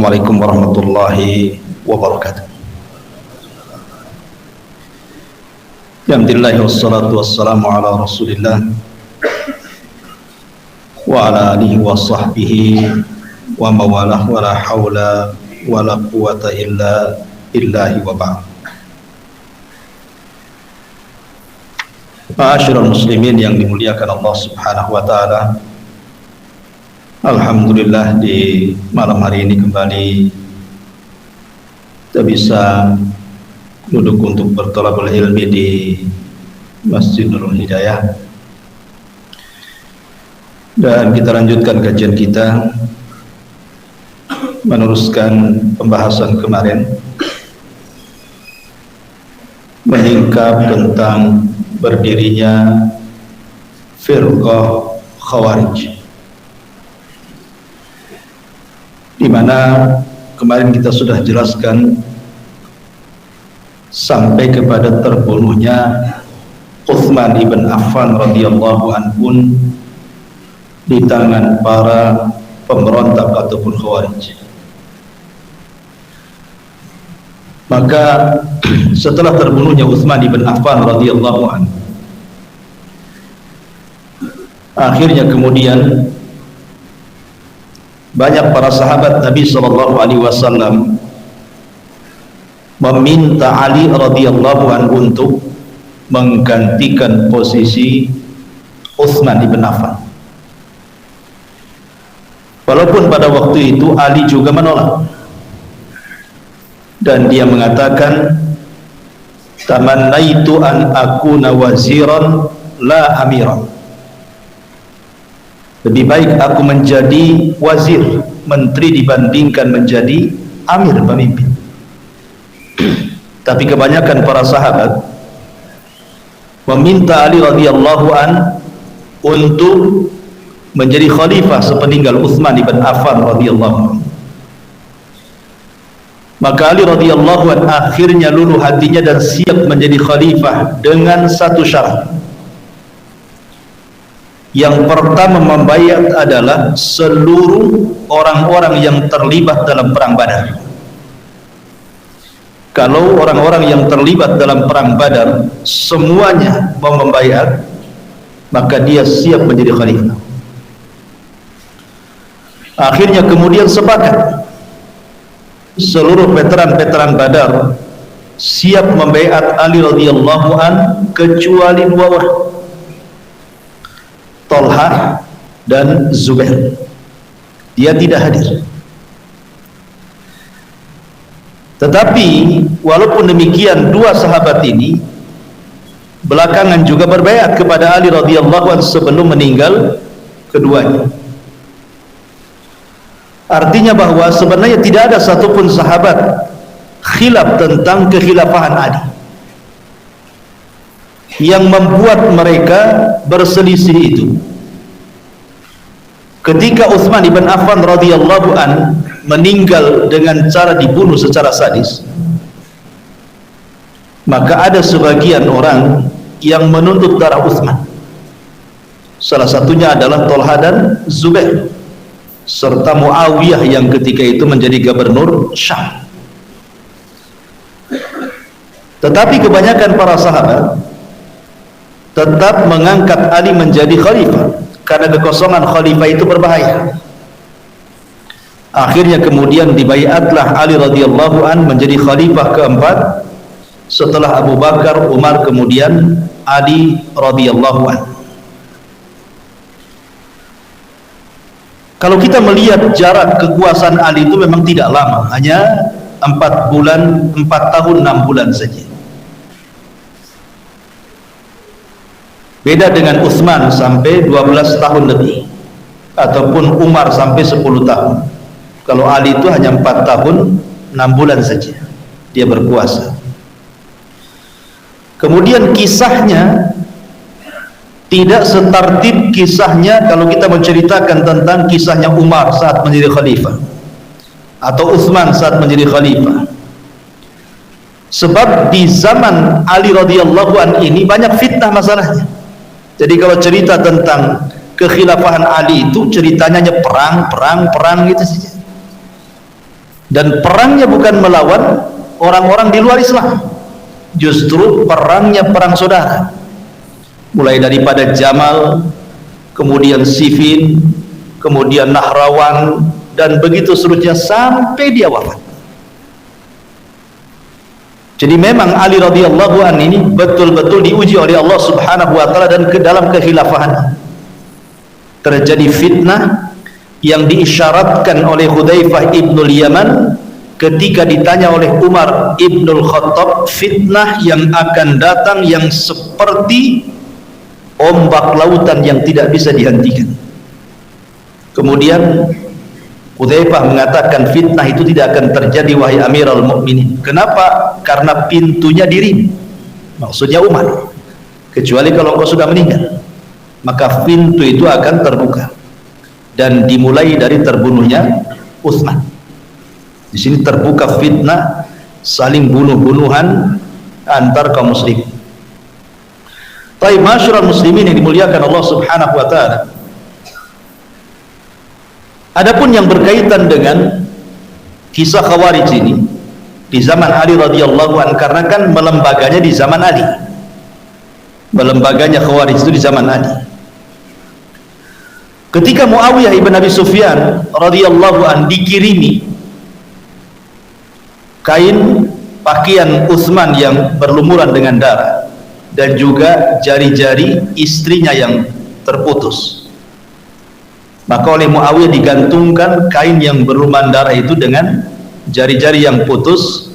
Assalamualaikum warahmatullahi wabarakatuh. Alhamdulillah wassalatu wassalamu ala Rasulillah wa ala alihi wa sahbihi wa mawalah wa la hawla wa la quwata illa billahi wa ba'd. Ma'asyiral muslimin yang dimuliakan Allah Subhanahu wa taala. Alhamdulillah di malam hari ini kembali kita bisa duduk untuk bertolabul ilmi di Masjid Nurul Hidayah, dan kita lanjutkan kajian kita meneruskan pembahasan kemarin meningkap tentang berdirinya firqah Khawarij, di mana kemarin kita sudah jelaskan sampai kepada terbunuhnya Utsman ibn Affan radhiyallahu anhu di tangan para pemberontak ataupun Khawarij. Maka setelah terbunuhnya Utsman ibn Affan radhiyallahu anhu, akhirnya kemudian banyak para sahabat Nabi sallallahu alaihi wasallam meminta Ali radhiyallahu anhu untuk menggantikan posisi Utsman ibn Affan. Walaupun pada waktu itu Ali juga menolak, dan dia mengatakan, tamannaitu an akuna waziran la amiran. Lebih baik aku menjadi wazir, menteri, dibandingkan menjadi amir, pemimpin. Tapi kebanyakan para sahabat meminta Ali radhiyallahu an untuk menjadi khalifah sepeninggal Utsman ibn Affan radhiyallahu an. Maka Ali radhiyallahu an akhirnya luluh hatinya dan siap menjadi khalifah dengan satu syarat. Yang pertama membayat adalah seluruh orang-orang yang terlibat dalam perang Badar. Kalau orang-orang yang terlibat dalam perang Badar semuanya mau membayat, maka dia siap menjadi khalifah. Akhirnya kemudian sepakat seluruh veteran-veteran Badar siap membayat Ali radhiyallahu an kecuali dua orang, Thalhah dan Zubair. Dia tidak hadir. Tetapi walaupun demikian, dua sahabat ini belakangan juga berbaiat kepada Ali radhiyallahu anhu sebelum meninggal keduanya. Artinya bahwa sebenarnya tidak ada satupun sahabat khilaf tentang kekhilafahan Ali. Yang membuat mereka berselisih itu, ketika Utsman ibn Affan radhiyallahu an meninggal dengan cara dibunuh secara sadis, maka ada sebagian orang yang menuntut darah Utsman. Salah satunya adalah Thalhah dan Zubair serta Muawiyah yang ketika itu menjadi gubernur Syam. Tetapi kebanyakan para sahabat tetap mengangkat Ali menjadi khalifah karena kekosongan khalifah itu berbahaya. Akhirnya kemudian dibaiatlah Ali radhiyallahu an menjadi khalifah keempat setelah Abu Bakar, Umar, kemudian Ali radhiyallahu an. Kalau kita melihat jarak kekuasaan Ali itu memang tidak lama, hanya 4 tahun 6 bulan saja. Beda dengan Utsman sampai 12 tahun lebih, ataupun Umar sampai 10 tahun. Kalau Ali itu hanya 4 tahun 6 bulan saja dia berkuasa. Kemudian kisahnya tidak setertib kisahnya kalau kita menceritakan tentang kisahnya Umar saat menjadi khalifah atau Utsman saat menjadi khalifah. Sebab di zaman Ali radhiyallahu an ini banyak fitnah masalahnya. Jadi kalau cerita tentang kekhilafahan Ali itu ceritanya hanya perang gitu saja. Dan perangnya bukan melawan orang-orang di luar Islam, justru perangnya perang saudara, mulai daripada Jamal, kemudian Siffin, kemudian Nahrawan, dan begitu seterusnya sampai dia wafat. Jadi memang Ali radhiyallahu anhu ini betul-betul diuji oleh Allah subhanahu wa ta'ala, dan ke dalam kekhilafahan terjadi fitnah yang diisyaratkan oleh Hudzaifah ibnul Yaman ketika ditanya oleh Umar ibnul Khattab, fitnah yang akan datang yang seperti ombak lautan yang tidak bisa dihentikan. Kemudian Hudzaifah mengatakan, fitnah itu tidak akan terjadi wahai Amirul Mukminin. Kenapa? Karena pintunya diri, maksudnya Umar, kecuali kalau engkau sudah meninggal, maka pintu itu akan terbuka, dan dimulai dari terbunuhnya Utsman. Di sini terbuka fitnah saling bunuh-bunuhan antar kaum muslim. Baik, masyarul muslimin yang dimuliakan Allah subhanahu wa ta'ala, adapun yang berkaitan dengan kisah Khawarij ini di zaman Ali radhiyallahu anhu, karena kan melembaganya di zaman Ali, melembaganya Khawarij itu di zaman Ali. Ketika Muawiyah ibn Abi Sufyan radhiyallahu anhu dikirimi kain pakaian Utsman yang berlumuran dengan darah, dan juga jari-jari istrinya yang terputus, maka oleh Muawiyah digantungkan kain yang berlumuran darah itu dengan jari-jari yang putus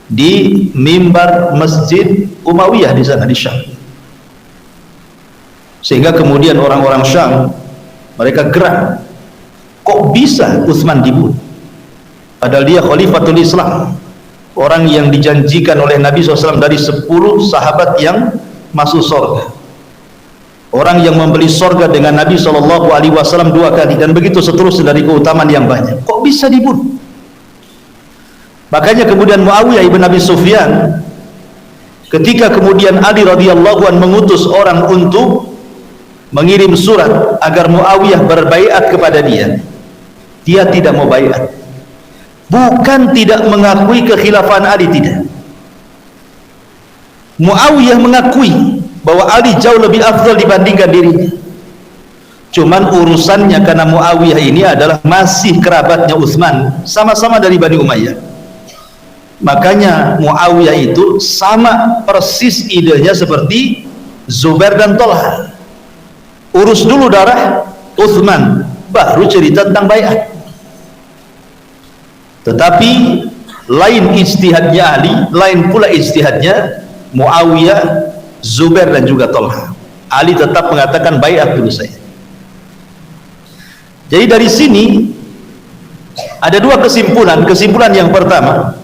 di mimbar Masjid Umayyah di sana di Syam. Sehingga kemudian orang-orang Syam mereka geram, kok bisa Utsman dibunuh padahal dia khalifatul Islam, orang yang dijanjikan oleh Nabi SAW dari 10 sahabat yang masuk surga, orang yang membeli surga dengan Nabi SAW 2 kali, dan begitu seterusnya dari keutamaan yang banyak, kok bisa dibunuh? Makanya kemudian Muawiyah ibn Abi Sufyan, ketika kemudian Ali radhiyallahu anhu mengutus orang untuk mengirim surat agar Muawiyah berbaiat kepada dia, dia tidak mau baiat. Bukan tidak mengakui kekhilafan Ali, tidak. Muawiyah mengakui bahwa Ali jauh lebih afdal dibandingkan dirinya. Cuman urusannya karena Muawiyah ini adalah masih kerabatnya Utsman, sama-sama dari Bani Umayyah. Makanya Muawiyah itu sama persis idenya seperti Zubair dan Thalha. Urus dulu darah Utsman, baru cerita tentang baiat. Tetapi lain ijtihadnya Ali, lain pula ijtihadnya Muawiyah, Zubair dan juga Thalha. Ali tetap mengatakan baiat dulu saya. Jadi dari sini ada 2 kesimpulan. Kesimpulan yang pertama,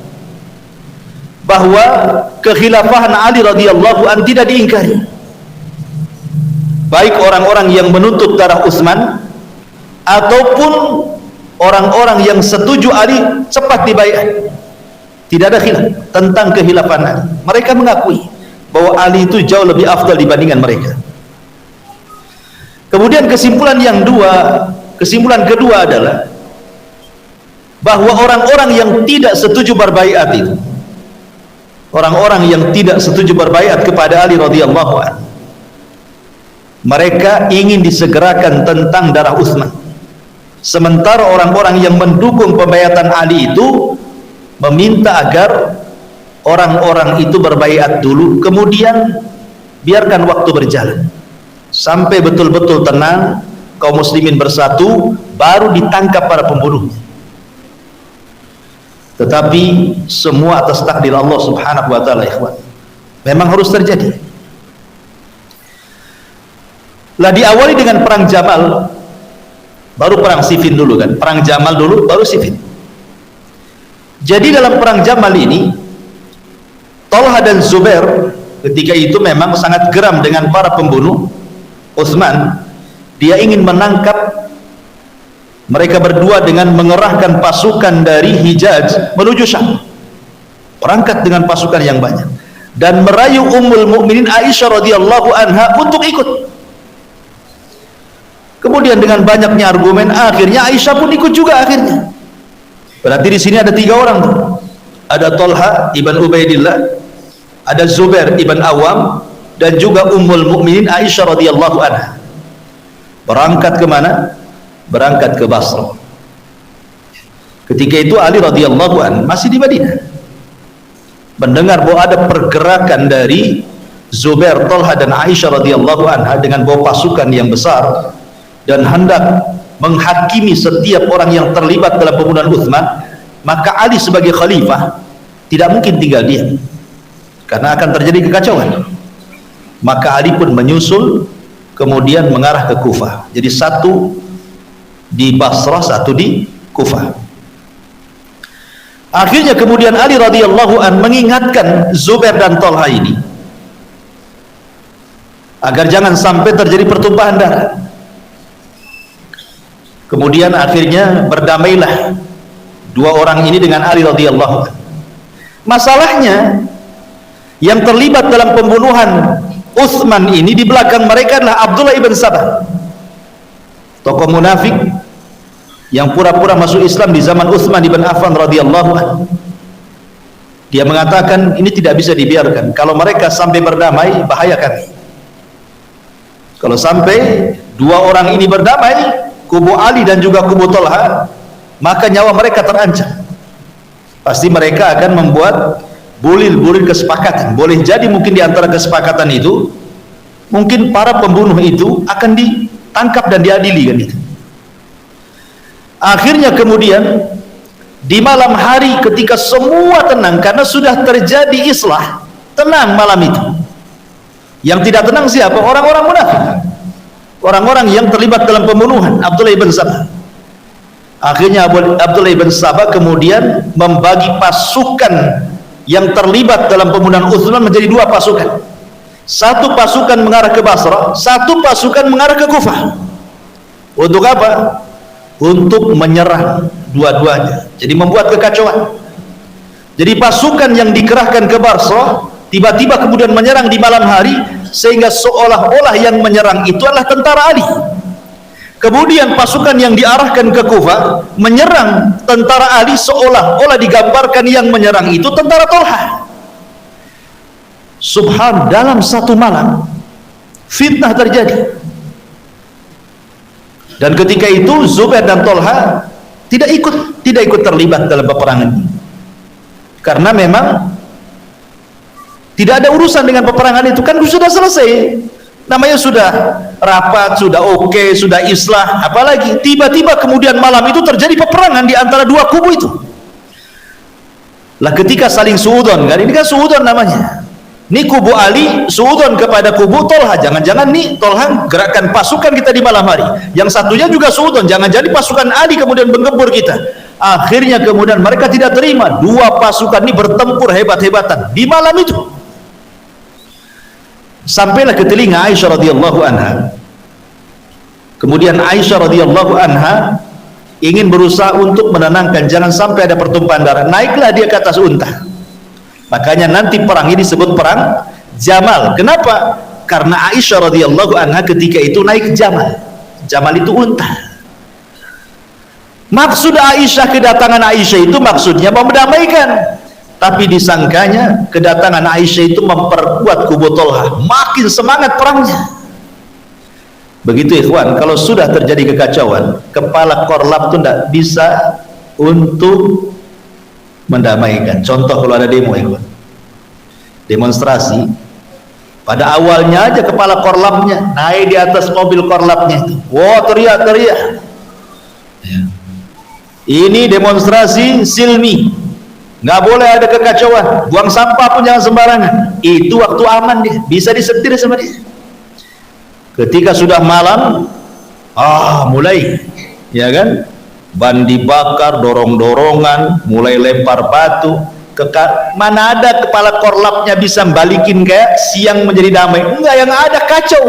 bahwa kekhilafahan Ali radhiyallahu anhu tidak diingkari, baik orang-orang yang menuntut darah Utsman ataupun orang-orang yang setuju Ali cepat dibaiat. Tidak ada khilaf tentang kehilafan Ali. Mereka mengakui bahwa Ali itu jauh lebih afdal dibandingkan mereka. Kemudian kesimpulan kedua adalah bahwa orang-orang yang tidak setuju berbaiat itu, orang-orang yang tidak setuju berbaiat kepada Ali radhiyallahu anhu, mereka ingin disegerakan tentang darah Utsman. Sementara orang-orang yang mendukung pembaiatan Ali itu meminta agar orang-orang itu berbaiat dulu, kemudian biarkan waktu berjalan sampai betul-betul tenang, kaum muslimin bersatu, baru ditangkap para pembunuhnya. Tetapi semua atas takdir Allah subhanahu wa ta'ala, ikhwan, memang harus terjadi. Lah diawali dengan perang Jamal, baru perang Siffin dulu kan, perang Jamal dulu baru Siffin. Jadi dalam perang Jamal ini, Thalha dan Zubair ketika itu memang sangat geram dengan para pembunuh Utsman. Dia ingin menangkap mereka berdua dengan mengerahkan pasukan dari Hijaz menuju Syam, berangkat dengan pasukan yang banyak, dan merayu Ummul Mukminin Aisyah radhiyallahu anha untuk ikut. Kemudian dengan banyaknya argumen, akhirnya Aisyah pun ikut juga akhirnya. Berarti di sini ada 3 orang tuh. Ada Thalha ibn Ubaidillah, ada Zubair ibn Awam, dan juga Ummul Mukminin Aisyah radhiyallahu anha. Berangkat ke mana? Berangkat ke Basrah. Ketika itu Ali radhiyallahu anhu masih di Madinah, mendengar bahwa ada pergerakan dari Zubair, Thalha dan Aisyah radhiyallahu anha dengan bawa pasukan yang besar dan hendak menghakimi setiap orang yang terlibat dalam pembunuhan Utsman. Maka Ali sebagai khalifah tidak mungkin tinggal diam, karena akan terjadi kekacauan. Maka Ali pun menyusul, kemudian mengarah ke Kufah. Jadi satu di Basrah, satu di Kufah. Akhirnya kemudian Ali radhiyallahu an mengingatkan Zubair dan Thalha ini agar jangan sampai terjadi pertumpahan darah. Kemudian akhirnya berdamailah 2 orang ini dengan Ali radhiyallahu an. Masalahnya yang terlibat dalam pembunuhan Utsman ini di belakang mereka adalah Abdullah ibn Sabah, tokoh munafik yang pura-pura masuk Islam di zaman Utsman ibn Affan radhiyallahu anhu. Dia mengatakan ini tidak bisa dibiarkan, kalau mereka sampai berdamai bahaya kami. Kalau sampai 2 orang ini berdamai, kubu Ali dan juga kubu Thalha, maka nyawa mereka terancam. Pasti mereka akan membuat bulir-bulir kesepakatan. Boleh jadi mungkin di antara kesepakatan itu, mungkin para pembunuh itu akan ditangkap dan diadili kan itu. Akhirnya kemudian di malam hari ketika semua tenang karena sudah terjadi islah, tenang malam itu. Yang tidak tenang siapa? Orang-orang munafik, orang-orang yang terlibat dalam pembunuhan Abdullah ibn Sabah. Akhirnya Abdullah ibn Sabah kemudian membagi pasukan yang terlibat dalam pembunuhan Utsman menjadi 2 pasukan. Satu pasukan mengarah ke Basrah, satu pasukan mengarah ke Kufah. Untuk apa? Untuk menyerang dua-duanya. Jadi membuat kekacauan. Jadi pasukan yang dikerahkan ke Basrah tiba-tiba kemudian menyerang di malam hari, sehingga seolah-olah yang menyerang itu adalah tentara Ali. Kemudian pasukan yang diarahkan ke Kufah menyerang tentara Ali, seolah-olah digambarkan yang menyerang itu tentara Thalha. Subhan, dalam satu malam fitnah terjadi. Dan ketika itu Zubair dan Thalha tidak ikut terlibat dalam peperangan ini, karena memang tidak ada urusan dengan peperangan itu, kan sudah selesai. Namanya sudah rapat, sudah oke, sudah islah, apalagi tiba-tiba kemudian malam itu terjadi peperangan di antara 2 kubu itu. Lah ketika saling suudon, kan ini kan suudon namanya. Ini kubu Ali suudon kepada kubu Thalha, jangan-jangan nih Thalha gerakkan pasukan kita di malam hari. Yang satunya juga suudon, jangan jadi pasukan Ali kemudian menggempur kita. Akhirnya kemudian mereka tidak terima, 2 pasukan ini bertempur hebat-hebatan di malam itu. Sampailah ke telinga Aisyah radhiyallahu anha. Kemudian Aisyah radhiyallahu anha ingin berusaha untuk menenangkan, jangan sampai ada pertumpahan darah. Naiklah dia ke atas unta. Makanya nanti perang ini disebut perang Jamal. Kenapa? Karena Aisyah radhiyallahu anha ketika itu naik Jamal. Jamal itu unta. Maksud Aisyah, kedatangan Aisyah itu maksudnya mau mendamaikan. Tapi disangkanya kedatangan Aisyah itu memperkuat kubu Thalha, makin semangat perangnya. Begitu ikhwan, kalau sudah terjadi kekacauan, kepala korlap itu tidak bisa untuk mendamaikan. Contoh kalau ada demo ikhwan, demonstrasi, pada awalnya aja kepala korlapnya naik di atas mobil korlapnya itu, wah teriak-teriak, ini demonstrasi silmi, nggak boleh ada kekacauan, buang sampah pun jangan sembarangan. Itu waktu aman, dia bisa disetir sama dia. Ketika sudah malam, mulai, ya kan, ban dibakar, dorong-dorongan, mulai lempar batu. Mana ada kepala korlapnya bisa balikin kayak siang menjadi damai? Enggak, yang ada kacau.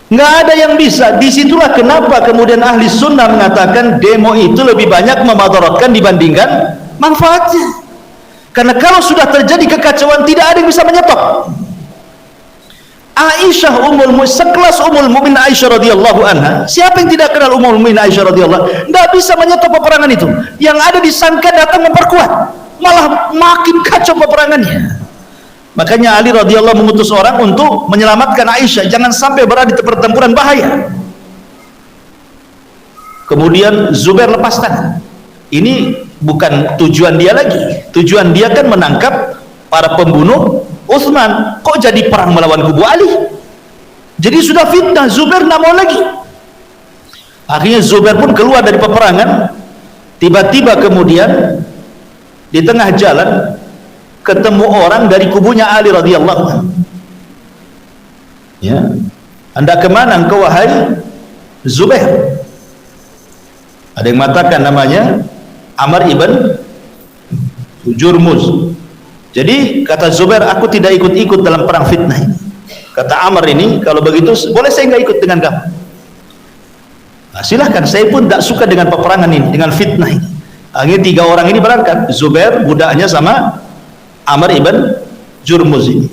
Nggak ada yang bisa. Disitulah kenapa kemudian ahli sunnah mengatakan demo itu lebih banyak memadaratkan dibandingkan manfaatnya. Karena kalau sudah terjadi kekacauan, tidak ada yang bisa menyetop. Aisyah sekelas Ummul Mukminin Aisyah radhiyallahu anha. Siapa yang tidak kenal Ummul Mukminin Aisyah radhiyallahu? Enggak bisa menyetop peperangan itu. Yang ada disangka datang memperkuat, malah makin kacau peperangannya. Makanya Ali radhiyallahu mengutus orang untuk menyelamatkan Aisyah, jangan sampai berada di pertempuran bahaya. Kemudian Zubair lepas tangan. Ini bukan tujuan dia lagi. Tujuan dia kan menangkap para pembunuh Utsman. Kok jadi perang melawan kubu Ali? Jadi sudah fitnah, Zubair tidak mau lagi. Akhirnya Zubair pun keluar dari peperangan. Tiba-tiba kemudian di tengah jalan ketemu orang dari kubunya Ali radhiyallahu anhu. Ya, Anda kemana engkau wahai Zubair? Ada yang mengatakan namanya Amr ibn Jurmuz. Jadi kata Zubair, aku tidak ikut-ikut dalam perang fitnah ini. Kata Amr ini, kalau begitu boleh saya nggak ikut dengan kamu? Nah, silahkan, saya pun tak suka dengan peperangan ini, dengan fitnah ini. Akhirnya 3 orang ini berangkat, Zubair budaknya sama Amr ibn Jurmuz ini.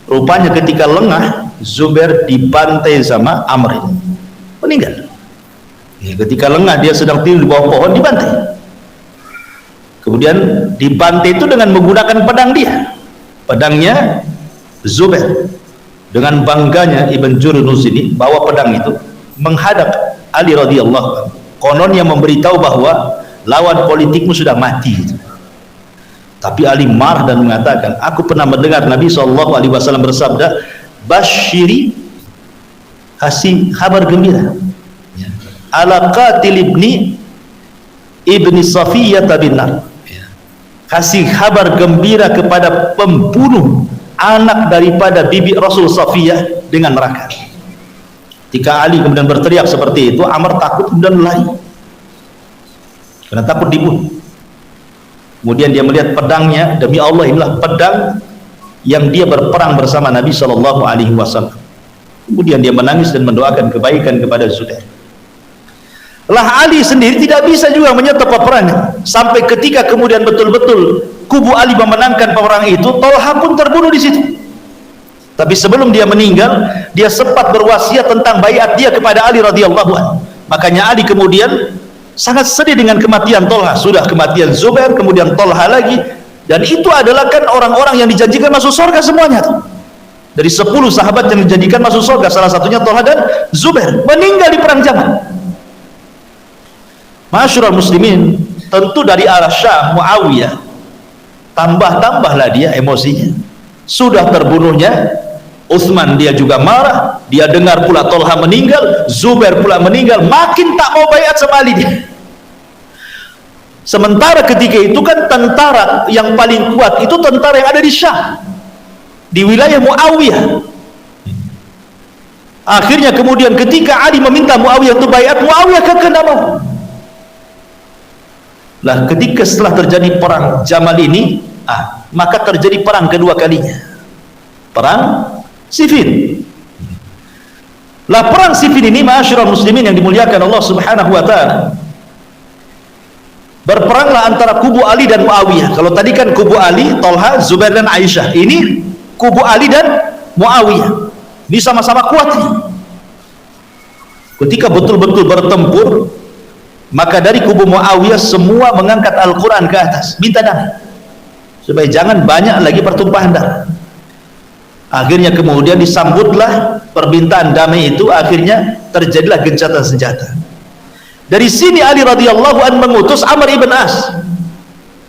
Rupanya ketika lengah, Zubair dibantai sama Amr ini, meninggal. Ya, ketika lengah dia sedang tidur di bawah pohon, dibantai. Kemudian dibantai itu dengan menggunakan pedang dia. Pedangnya Zubair. Dengan bangganya Ibn Jurmuz ini bawa pedang itu menghadap Ali radhiyallahu anhu. Kononnya memberitahu bahwa lawan politikmu sudah mati. Tapi Ali marah dan mengatakan, aku pernah mendengar Nabi SAW bersabda, Bashiri, kasih kabar gembira ala qatil ibni Safiyyah bin nar. Kasih kabar gembira kepada pembunuh anak daripada bibi Rasul Safiyyah dengan neraka. Ketika Ali kemudian berteriak seperti itu, Amr takut kemudian lari karena takut dibunuh. Kemudian dia melihat pedangnya, demi Allah inilah pedang yang dia berperang bersama Nabi SAW. Kemudian dia menangis dan mendoakan kebaikan kepada Zubair. Lah Ali sendiri tidak bisa juga menyetop peperangan, sampai ketika kemudian betul-betul kubu Ali memenangkan peperangan itu, Tolha pun terbunuh di situ. Tapi sebelum dia meninggal, dia sempat berwasiat tentang baiat dia kepada Ali radhiyallahu anhu. Makanya Ali kemudian sangat sedih dengan kematian Tolha. Sudah kematian Zubair, kemudian Tolha lagi, dan itu adalah kan orang-orang yang dijanjikan masuk surga semuanya tuh. Dari 10 sahabat yang dijanjikan masuk surga, salah satunya Tolha dan Zubair, meninggal di perang Jamal. Masyurul muslimin, tentu dari arah Syam Muawiyah tambah-tambahlah dia emosinya. Sudah terbunuhnya Utsman, dia juga marah. Dia dengar pula Tolha meninggal, Zubair pula meninggal, makin tak mau baiat sama Ali dia. Sementara ketika itu kan tentara yang paling kuat itu tentara yang ada di Syam, di wilayah Muawiyah. Akhirnya kemudian ketika Ali meminta Muawiyah untuk baiat, Muawiyah kekeh tidak mau. Lah ketika setelah terjadi perang Jamal ini, maka terjadi perang kedua kalinya, perang Siffin. Lah perang Siffin ini, ma'asyiral muslimin yang dimuliakan Allah Subhanahu wa taala, berperanglah antara kubu Ali dan Muawiyah. Kalau tadi kan kubu Ali, Tolha, Zubair dan Aisyah, ini kubu Ali dan Muawiyah. Ini sama-sama kuat. Ketika betul-betul bertempur, maka dari kubu Muawiyah semua mengangkat Al-Quran ke atas, minta damai supaya jangan banyak lagi pertumpahan darah. Akhirnya kemudian disambutlah permintaan damai itu, akhirnya terjadilah gencatan senjata. Dari sini Ali radhiyallahu anhu mengutus Amr ibn As.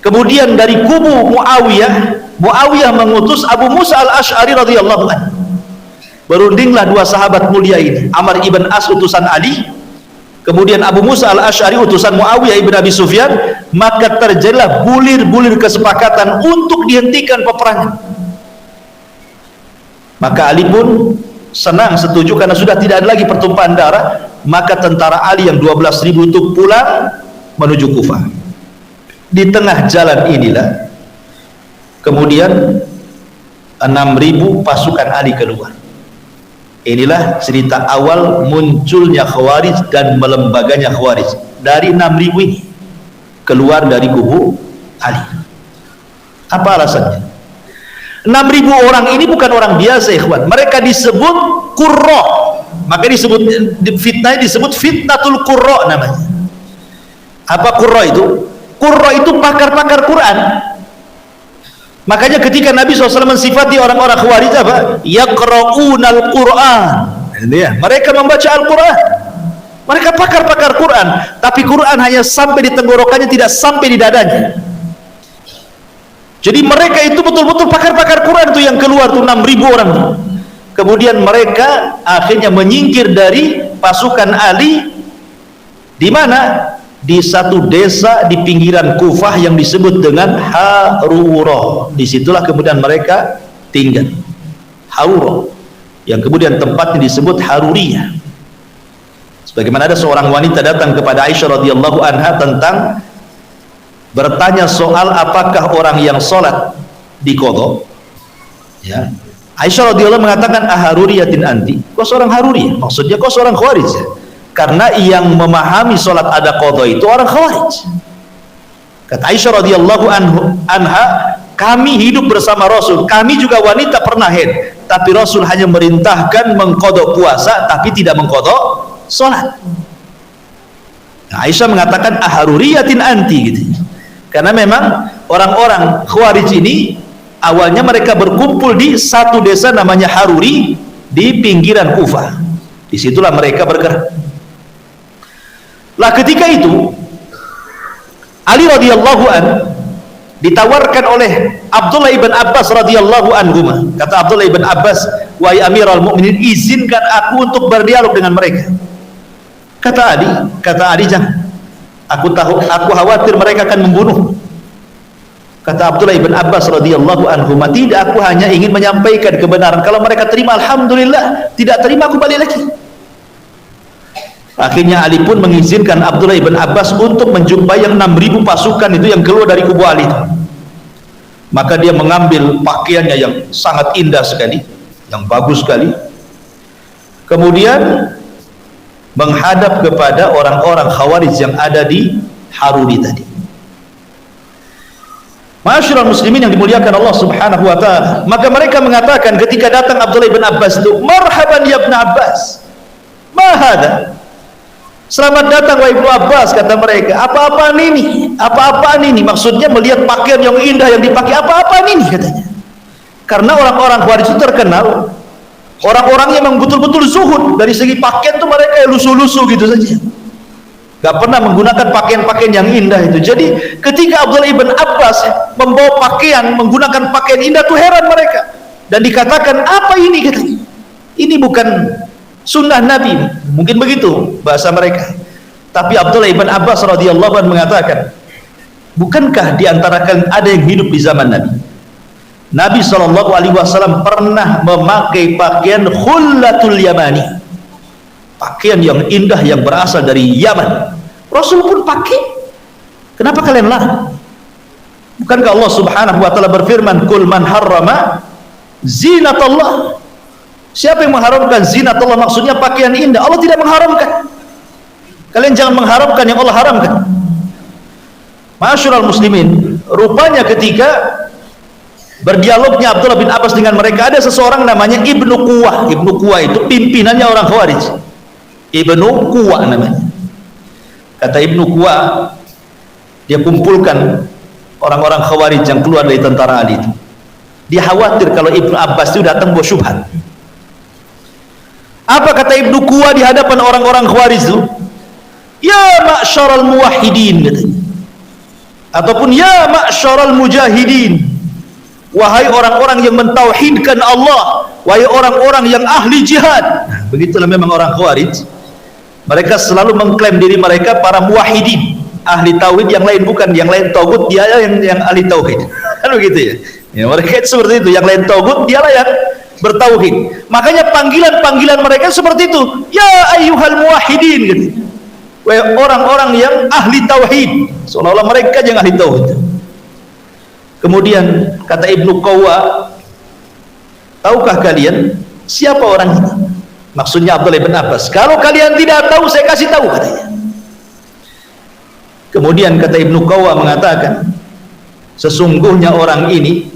Kemudian dari kubu Muawiyah mengutus Abu Musa al-Ash'ari radhiyallahu anhu. Berundinglah 2 sahabat mulia ini, Amr ibn As utusan Ali, kemudian Abu Musa al-Ash'ari utusan Muawiyah ibn Abi Sufyan. Maka terjadilah bulir-bulir kesepakatan untuk dihentikan peperangan. Maka Ali pun senang, setuju, karena sudah tidak ada lagi pertumpahan darah. Maka tentara Ali yang 12.000 itu pulang menuju Kufah. Di tengah jalan inilah kemudian 6.000 pasukan Ali keluar. Inilah cerita awal munculnya Khawarij dan melembaganya Khawarij. Dari 6.000 ini keluar dari kubu Ali. Apa alasannya? 6.000 orang ini bukan orang biasa, ikhwan. Mereka disebut qurra. Maka disebut fitnah, disebut fitnatul qurra namanya. Apa qurra itu? Qurra itu pakar-pakar Quran. Makanya ketika Nabi SAW mensifati orang-orang Khawarij apa? Yaqra'unal Qur'an. Mereka membaca Al-Quran. Mereka pakar-pakar Quran, tapi Quran hanya sampai di tenggorokannya, tidak sampai di dadanya. Jadi mereka itu betul-betul pakar-pakar Quran itu yang keluar tuh 6.000 orang. Kemudian mereka akhirnya menyingkir dari pasukan Ali. Di mana? Di satu desa di pinggiran Kufah yang disebut dengan Harura. Disitulah kemudian mereka tinggal. Harura, yang kemudian tempatnya disebut Haruriyah. Sebagaimana ada seorang wanita datang kepada Aisyah radhiyallahu anha tentang bertanya soal apakah orang yang sholat diqadha. Ya. Aisyah radhiyallahu mengatakan aharuriyatin anti. Kau seorang Haruriyah? Maksudnya kau seorang Khawarij ya? Karena yang memahami sholat ada qadha itu orang Khawarij. Kata Aisyah radhiyallahu anha, kami hidup bersama Rasul, kami juga wanita pernah haid, tapi Rasul hanya merintahkan mengqadha puasa tapi tidak mengqadha sholat. Nah, Aisyah mengatakan aharuriyatin anti gitu. Karena memang orang-orang Khawarij ini awalnya mereka berkumpul di satu desa namanya Haruri di pinggiran Kufah. Disitulah mereka bergerak. Lah ketika itu Ali radhiyallahu an ditawarkan oleh Abdullah ibn Abbas radhiyallahu anhuma. Kata Abdullah ibn Abbas, wahai Amirul Mukminin, izinkan aku untuk berdialog dengan mereka. Kata Ali, jangan. Aku khawatir mereka akan membunuh. Kata Abdullah ibn Abbas radhiyallahu anhuma, tidak, aku hanya ingin menyampaikan kebenaran. Kalau mereka terima alhamdulillah, tidak terima aku balik lagi. Akhirnya Ali pun mengizinkan Abdullah ibn Abbas untuk menjumpai yang 6.000 pasukan itu yang keluar dari kubu Ali. Maka dia mengambil pakaiannya yang sangat indah sekali, yang bagus sekali. Kemudian menghadap kepada orang-orang Khawarij yang ada di Haruri tadi. Ma'asyiral muslimin yang dimuliakan Allah Subhanahu wa taala. Maka mereka mengatakan ketika datang Abdullah ibn Abbas itu, "Marhaban ya Ibn Abbas." Ma hada? Selamat datang wahai Ibnu Abbas, kata mereka. Apa-apaan ini? Apa-apaan ini? Maksudnya melihat pakaian yang indah yang dipakai, apa-apaan ini katanya. Karena orang-orang Khawarij itu terkenal orang-orangnya memang betul-betul zuhud. Dari segi pakaian tuh mereka lusuh-lusuh gitu saja, gak pernah menggunakan pakaian-pakaian yang indah itu. Jadi ketika Abdullah ibn Abbas membawa pakaian, menggunakan pakaian indah tuh heran mereka. Dan dikatakan, apa ini katanya? Ini bukan sunnah Nabi, mungkin begitu bahasa mereka. Tapi Abdullah ibn Abbas radhiyallahu anhu mengatakan, bukankah di antara kalian ada yang hidup di zaman Nabi? Nabi SAW pernah memakai pakaian khullatul yamani, pakaian yang indah yang berasal dari Yaman. Rasul pun pakai. Kenapa kalian larang? Bukankah Allah Subhanahu wa taala berfirman, "Qul man harrama zinatallah." Siapa yang mengharamkan zinatullah? Maksudnya pakaian indah. Allah tidak mengharamkan. Kalian jangan mengharamkan yang Allah haramkan. Ma'asyiral muslimin, rupanya ketika berdialognya Abdullah bin Abbas dengan mereka, ada seseorang namanya Ibnu Quwah. Ibnu Quwah itu pimpinannya orang Khawarij. Ibnu Quwah namanya. Kata Ibnu Quwah, dia kumpulkan orang-orang Khawarij yang keluar dari tentara Ali itu. Dia khawatir kalau Ibnu Abbas itu datang bawa syubhat. Apa kata Ibnu Quwah di hadapan orang-orang Khawarij itu? Ya ma'syaral muwahhidin katanya. Ataupun ya ma'syaral mujahidin. Wahai orang-orang yang mentauhidkan Allah, wahai orang-orang yang ahli jihad. Nah, begitulah memang orang Khawarij. Mereka selalu mengklaim diri mereka para muwahhidin, ahli tauhid, yang lain bukan, yang lain tagut, dia yang ahli tauhid. Kan begitu ya? Ya, mereka itu seperti itu, yang lain tagut, dialah yang bertauhid. Makanya panggilan mereka seperti itu, ya ayyuhal muwahhidin gitu. Wahai orang-orang yang ahli tauhid, seolah-olah mereka yang ahli tauhid. Kemudian kata Ibnu Quwah, tahukah kalian siapa orang ini? Maksudnya Abdullah bin Abbas. Kalau kalian tidak tahu, saya kasih tahu katanya. Kemudian kata Ibnu Quwah mengatakan, sesungguhnya orang ini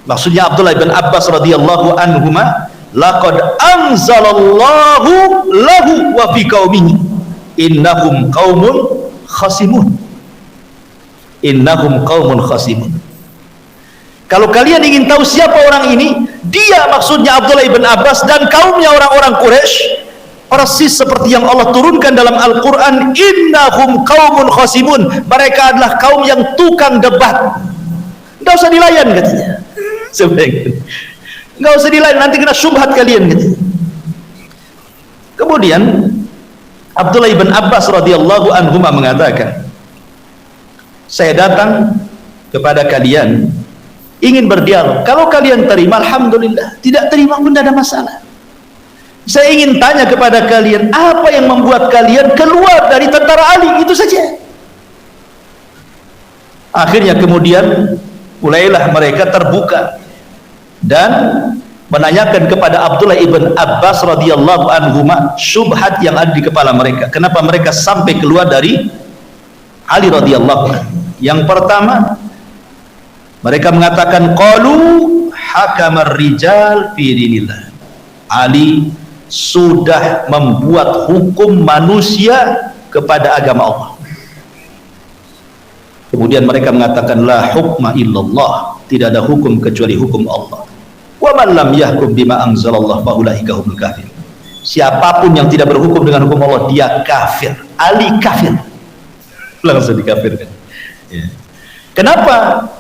Maksudnya Abdullah bin Abbas radhiyallahu anhuma, laqad anzalallahu lahu wa fi qaumihi innahum qaumun khasimun. Innahum qaumun khasimun. Kalau kalian ingin tahu siapa orang ini, dia maksudnya Abdullah bin Abbas dan kaumnya orang-orang Quraisy, persis seperti yang Allah turunkan dalam Al-Quran, innahum qaumun khasimun. Mereka adalah kaum yang tukang debat. Nggak usah dilayan katanya. Nggak usah dilayan, nanti kena syubhat kalian katanya. Kemudian Abdullah bin Abbas radhiyallahu anhu mengatakan, saya datang kepada kalian ingin berdialog. Kalau kalian terima, alhamdulillah. Tidak terima pun tidak ada masalah. Saya ingin tanya kepada kalian, apa yang membuat kalian keluar dari tentara Ali? Itu saja. Akhirnya kemudian mulailah mereka terbuka dan menanyakan kepada Abdullah ibn Abbas radhiyallahu anhuma syubhat yang ada di kepala mereka. Kenapa mereka sampai keluar dari Ali radhiyallahu anhu? Yang pertama, mereka mengatakan qalu hakamar rijal fi dinillah. Ali sudah membuat hukum manusia kepada agama Allah. Kemudian mereka mengatakan la hukma illallah, tidak ada hukum kecuali hukum Allah. Wa man lam yahkum bima anzalallah fa ulaika humul kafir. Siapapun yang tidak berhukum dengan hukum Allah, dia kafir. Ali kafir. Langsung dikafirkan. Ya. Kenapa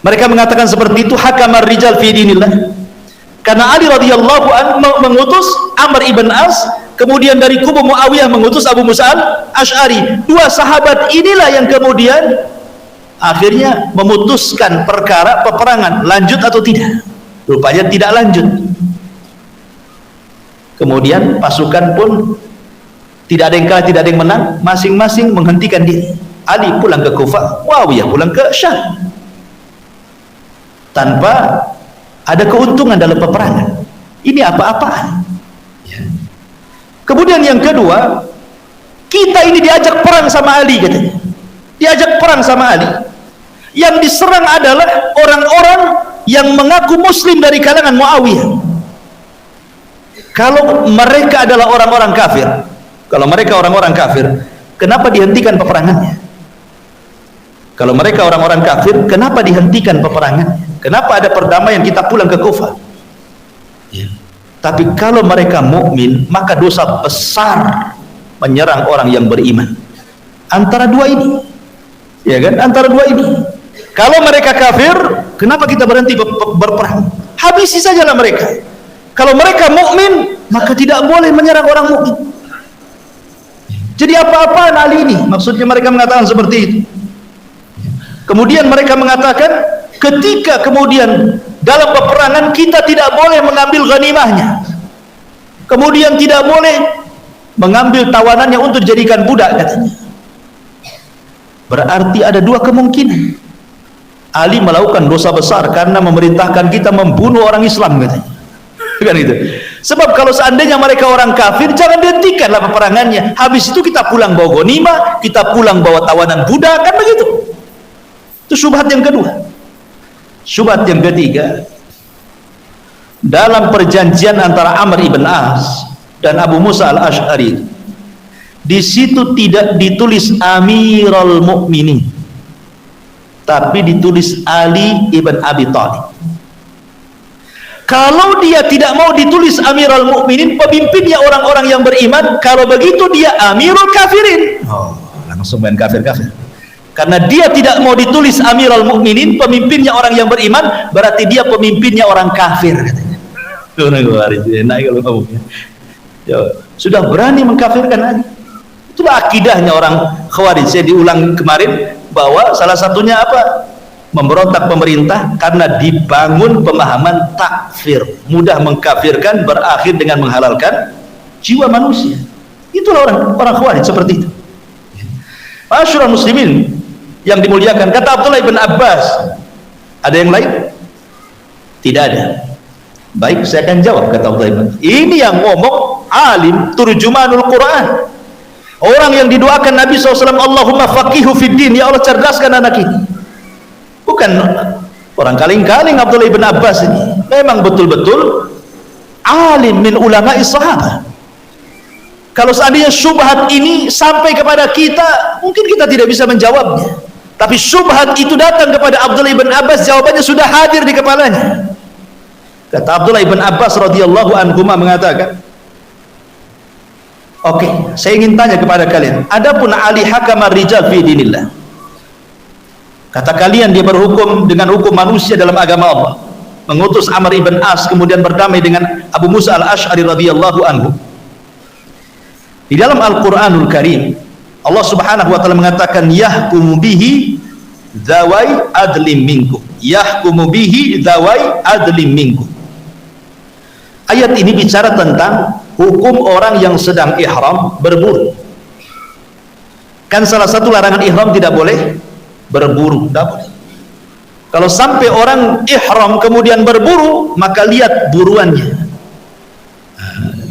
mereka mengatakan seperti itu? Hakamar rijal fi dinillah. Karena Ali radhiyallahu anhu mengutus Amr ibn As, kemudian dari kubu Muawiyah mengutus Abu Musa al-Asy'ari. Dua sahabat inilah yang kemudian akhirnya memutuskan perkara peperangan, lanjut atau tidak. Rupanya tidak lanjut. Kemudian pasukan pun tidak ada yang kalah, tidak ada yang menang, masing-masing menghentikan diri. Ali pulang ke Kufah, Muawiyah pulang ke Syam, tanpa ada keuntungan dalam peperangan. Ini apa-apaan. Kemudian yang kedua, kita ini diajak perang sama Ali katanya. Diajak perang sama Ali. Yang diserang adalah orang-orang yang mengaku muslim dari kalangan Muawiyah. Kalau mereka adalah orang-orang kafir, kalau mereka orang-orang kafir, kenapa dihentikan peperangannya? Kalau mereka orang-orang kafir, kenapa dihentikan peperangannya? Kenapa ada perdamaian kita pulang ke Kufah? Ya. Tapi kalau mereka mukmin, maka dosa besar menyerang orang yang beriman. Antara dua ini, ya kan? Antara dua ini. Kalau mereka kafir, kenapa kita berhenti berperang? Habisi sajalah mereka. Kalau mereka mukmin, maka tidak boleh menyerang orang mukmin. Jadi apa-apaan Ali ini? Maksudnya mereka mengatakan seperti itu. Kemudian mereka mengatakan, ketika kemudian dalam peperangan kita tidak boleh mengambil ghanimahnya, kemudian tidak boleh mengambil tawanannya untuk dijadikan budak katanya. Berarti ada dua kemungkinan. Ali melakukan dosa besar karena memerintahkan kita membunuh orang Islam katanya. Kan itu. Sebab kalau seandainya mereka orang kafir, jangan dihentikanlah peperangannya. Habis itu kita pulang bawa ghanimah, kita pulang bawa tawanan budak, kan begitu. Itu syubhat yang kedua. Syubhat yang ketiga, dalam perjanjian antara Amr ibn As dan Abu Musa al-Asy'ari, di situ tidak ditulis Amirul Mukminin, tapi ditulis Ali ibn Abi Thalib. Kalau dia tidak mau ditulis Amirul Mukminin, pemimpinnya orang-orang yang beriman, kalau begitu dia Amirul Kafirin. Oh, langsung main kafir-kafir. Karena dia tidak mau ditulis Amirul Mukminin, pemimpinnya orang yang beriman, berarti dia pemimpinnya orang kafir katanya. Enak kalau ngomongnya. Ya, sudah berani mengkafirkan Ali. Itulah akidahnya orang Khawarij. Saya diulang kemarin bahwa salah satunya apa? Memberontak pemerintah karena dibangun pemahaman takfir, mudah mengkafirkan, berakhir dengan menghalalkan jiwa manusia. Itulah orang Khawarij seperti itu. Masyarul muslimin yang dimuliakan, kata Abdullah bin Abbas, ada yang lain? Tidak ada. Baik, saya akan jawab, kata Abdullah bin Abbas. Ini yang ngomong alim turjumanul Quran, orang yang didoakan Nabi SAW, Allahumma faqihu fid din, ya Allah cerdaskan anak ini. Bukan Orang kaling-kaling Abdullah ibn Abbas ini memang betul-betul alim min ulama'i sahabat. Kalau seandainya syubhat ini sampai kepada kita, mungkin kita tidak bisa menjawabnya. Tapi syubhat itu datang kepada Abdullah ibn Abbas, jawabannya sudah hadir di kepalanya. Kata Abdullah ibn Abbas radhiyallahu anhu mengatakan, oke, saya ingin tanya kepada kalian, adapun Ali hakamar rijal fi dinillah, kata kalian dia berhukum dengan hukum manusia dalam agama Allah, mengutus Amr ibn As kemudian berdamai dengan Abu Musa al-Ash'ari radhiyallahu anhu. Di dalam Al-Quranul Karim Allah subhanahu wa ta'ala mengatakan yahkumu bihi dhawai adlim minkum, yahkumu bihi dhawai adlim minkum. Ayat ini bicara tentang hukum orang yang sedang ihram berburu. Kan salah satu larangan ihram tidak boleh berburu, tidak boleh. Kalau sampai orang ihram kemudian berburu, maka lihat buruannya.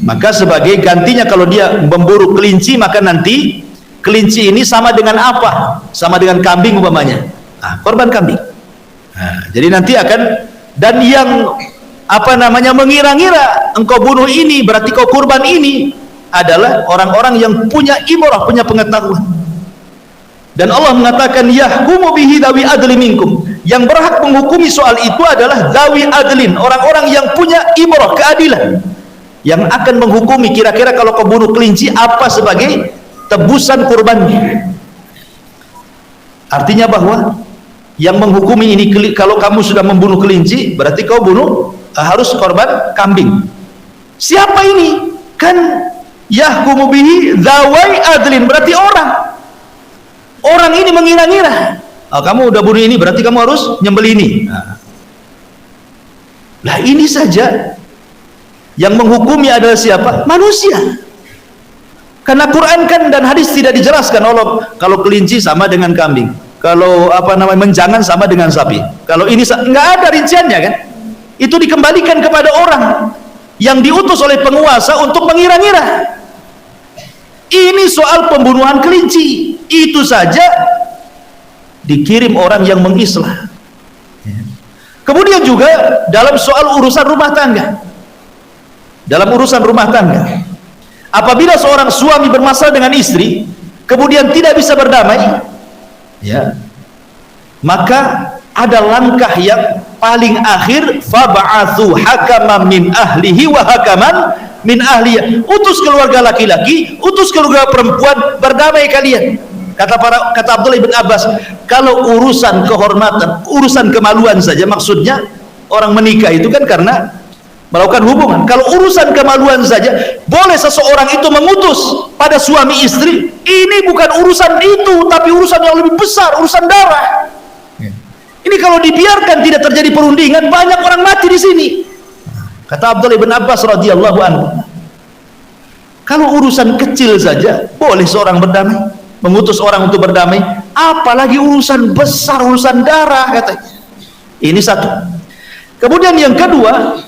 Maka sebagai gantinya kalau dia memburu kelinci, maka nanti kelinci ini sama dengan apa? Sama dengan kambing umpamanya. Korban kambing. Jadi nanti akan, dan yang mengira-ngira engkau bunuh ini berarti kau kurban ini adalah orang-orang yang punya ibrah, punya pengetahuan. Dan Allah mengatakan yahkumu bihi dawi adli minkum, yang berhak menghukumi soal itu adalah dawi adlin, orang-orang yang punya ibrah, keadilan, yang akan menghukumi kira-kira kalau kau bunuh kelinci apa sebagai tebusan kurbannya. Artinya bahwa yang menghukumi ini, kalau kamu sudah membunuh kelinci berarti kau bunuh harus korban kambing. Siapa ini? Kan yahkumu bihi dzawai adlin, berarti orang ini mengira-ngira, kamu udah bunuh ini berarti kamu harus nyembelih ini. Lah ini saja yang menghukumi adalah siapa? Manusia. Karena Quran kan dan hadis tidak dijelaskan kalau kelinci sama dengan kambing, kalau menjangan sama dengan sapi, kalau ini nggak ada rinciannya kan. Itu dikembalikan kepada orang yang diutus oleh penguasa untuk mengira-ngira. Ini soal pembunuhan kelinci, itu saja dikirim orang yang mengislah. Kemudian juga dalam soal urusan rumah tangga, apabila seorang suami bermasalah dengan istri kemudian tidak bisa berdamai, maka ada langkah yang paling akhir, fab'atsu hakaman min ahlihi wa hakaman min ahliya, utus keluarga laki-laki, utus keluarga perempuan, berdamai kalian. Kata Abdullah ibn Abbas, kalau urusan kehormatan, urusan kemaluan saja, maksudnya orang menikah itu kan karena melakukan hubungan. Kalau urusan kemaluan saja boleh seseorang itu mengutus pada suami istri, ini bukan urusan itu, tapi urusan yang lebih besar, urusan darah. Ini kalau dibiarkan tidak terjadi perundingan, banyak orang mati di sini. Kata Abdullah bin Abbas radhiyallahu anhu, kalau urusan kecil saja boleh seorang berdamai, mengutus orang untuk berdamai, apalagi urusan besar, urusan darah, katanya. Ini satu. Kemudian yang kedua,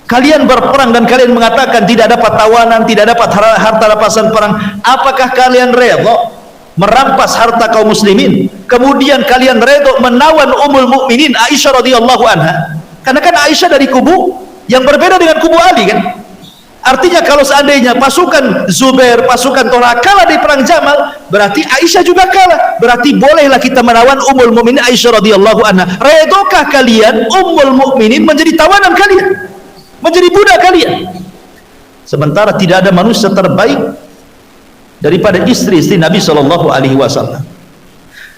kalian berperang dan kalian mengatakan tidak dapat tawanan, tidak dapat harta rampasan perang. Apakah kalian redha merampas harta kaum muslimin, kemudian kalian redha menawan Ummul Mukminin Aisyah radhiyallahu anha? Karena kan Aisyah dari kubu yang berbeda dengan kubu Ali kan. Artinya kalau seandainya pasukan Zubair, pasukan Tolha kalah di perang Jamal, berarti Aisyah juga kalah. Berarti bolehlah kita menawan Ummul Mukminin Aisyah radhiyallahu anha. Redokah kalian Ummul Mukminin menjadi tawanan kalian, menjadi budak kalian? Sementara tidak ada manusia terbaik daripada istri-istri Nabi sallallahu alaihi wasallam.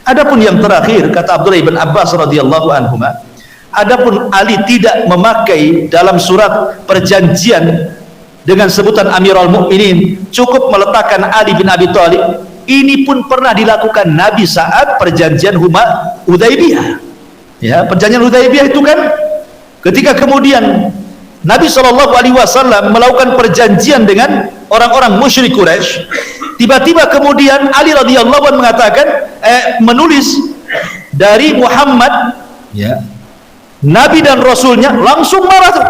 Adapun yang terakhir, kata Abdullah bin Abbas radhiyallahu anhuma, adapun Ali tidak memakai dalam surat perjanjian dengan sebutan Amirul Mukminin, cukup meletakkan Ali bin Abi Thalib. Ini pun pernah dilakukan Nabi saat perjanjian Hudaybiyah. Ya, perjanjian Hudaybiyah itu kan ketika kemudian Nabi SAW melakukan perjanjian dengan orang-orang musyrik Quraisy, tiba-tiba kemudian Ali radhiyallahu anhu mengatakan, menulis dari Muhammad, ya, Nabi dan Rasulnya, langsung marah tuh.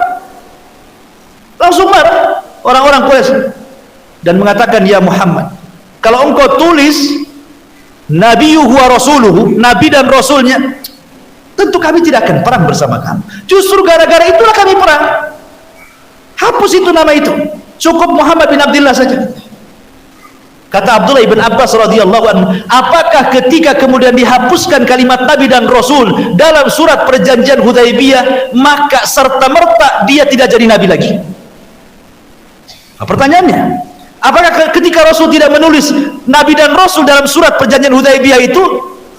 Langsung marah orang-orang Quraisy dan mengatakan, ya Muhammad, kalau engkau tulis Nabiyuhu wa Rasuluhu, Nabi dan Rasulnya, tentu kami tidak akan perang bersama kamu. Justru gara-gara itulah kami perang. Hapus itu nama itu, cukup Muhammad bin Abdullah saja. Kata Abdullah ibn Abbas radhiyallahu anhu, apakah ketika kemudian dihapuskan kalimat Nabi dan Rasul dalam surat perjanjian Hudaibiyah, maka serta-merta dia tidak jadi Nabi lagi? Nah, pertanyaannya, apakah ketika Rasul tidak menulis Nabi dan Rasul dalam surat perjanjian Hudaibiyah itu